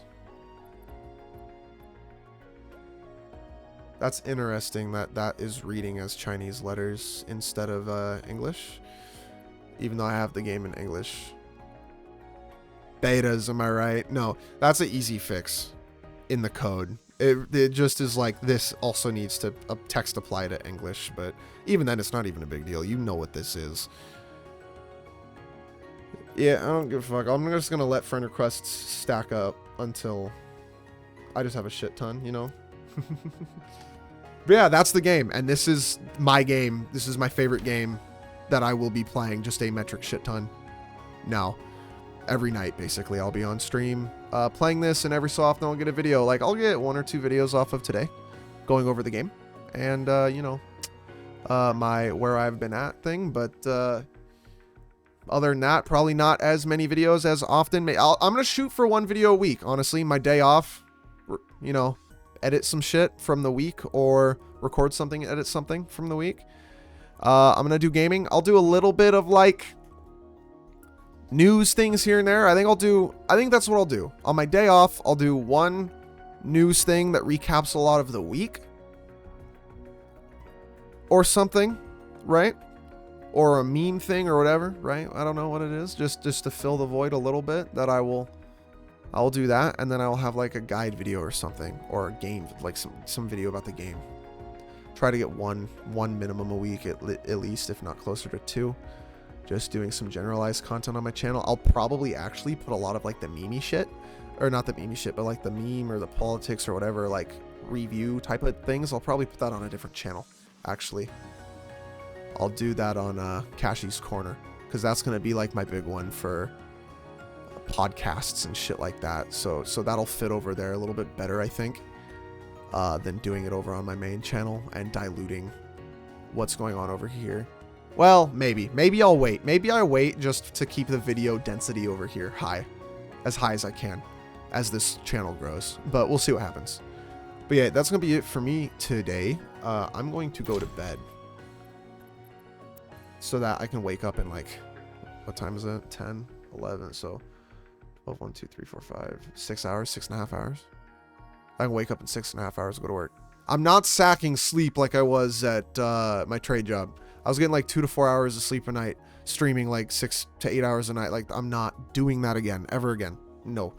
That's interesting that that is reading as Chinese letters instead of English. Even though I have the game in English. Betas, am I right? No, that's an easy fix in the code. It just is like, this also needs to text apply to English, but even then it's not even a big deal. You know what this is. Yeah, I don't give a fuck. I'm just gonna let friend requests stack up until I just have a shit ton, you know? But yeah, that's the game, and this is my game. This is my favorite game that I will be playing just a metric shit ton now. Every night, basically, I'll be on stream playing this, and every so often I'll get a video. Like, I'll get 1 or 2 videos off of today going over the game and, you know, my where I've been at thing. But other than that, probably not as many videos as often. I'm going to shoot for 1 video a week, honestly. My day off, you know, edit some shit from the week or record something, edit something from the week. I'm going to do gaming. I'll do a little bit of, like, news things here and there. I think that's what I'll do. On my day off, I'll do 1 news thing that recaps a lot of the week. Or something, right? Or a meme thing or whatever, right? I don't know what it is. Just to fill the void a little bit, that I'll do that, and then I'll have like a guide video or something, or a game, like some video about the game. Try to get one minimum a week at least, if not closer to 2. Just doing some generalized content on my channel. I'll probably actually put a lot of like the meme shit, or not the meme shit, but like the meme or the politics or whatever, like review type of things. I'll probably put that on a different channel. Actually, I'll do that on Cashy's Corner, because that's gonna be like my big one for podcasts and shit like that. So that'll fit over there a little bit better, I think, than doing it over on my main channel and diluting what's going on over here. Well, maybe I'll wait. Maybe I wait just to keep the video density over here high as I can as this channel grows, but we'll see what happens. But yeah, that's gonna be it for me today. I'm going to go to bed so that I can wake up in, like, what time is it? 10, 11, so 12, 1, 2, 3, 4, 5, 6 hours, 6.5 hours. I can wake up in 6.5 hours and go to work. I'm not sacking sleep like I was at my trade job. I was getting like 2 to 4 hours of sleep a night, streaming like 6 to 8 hours a night. Like, I'm not doing that again, ever again. No,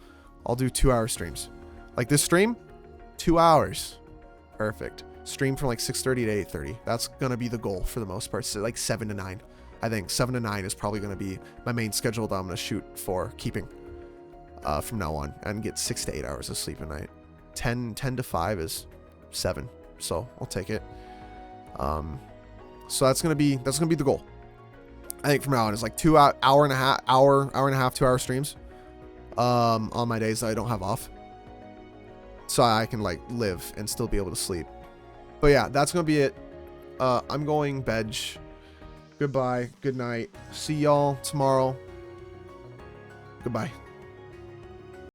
I'll do 2-hour streams. Like this stream, 2 hours. Perfect. Stream from like 6:30 to 8:30. That's going to be the goal for the most part. So like 7 to 9. I think 7 to 9 is probably going to be my main schedule that I'm going to shoot for keeping from now on, and get 6 to 8 hours of sleep a night. 10 to 5 is 7. So I'll take it. So that's gonna be the goal. I think from now on is like 2 hour and a half, 2-hour streams on my days that I don't have off, so I can like live and still be able to sleep. But yeah, that's gonna be it. I'm going bed. Goodbye, good night, see y'all tomorrow. Goodbye.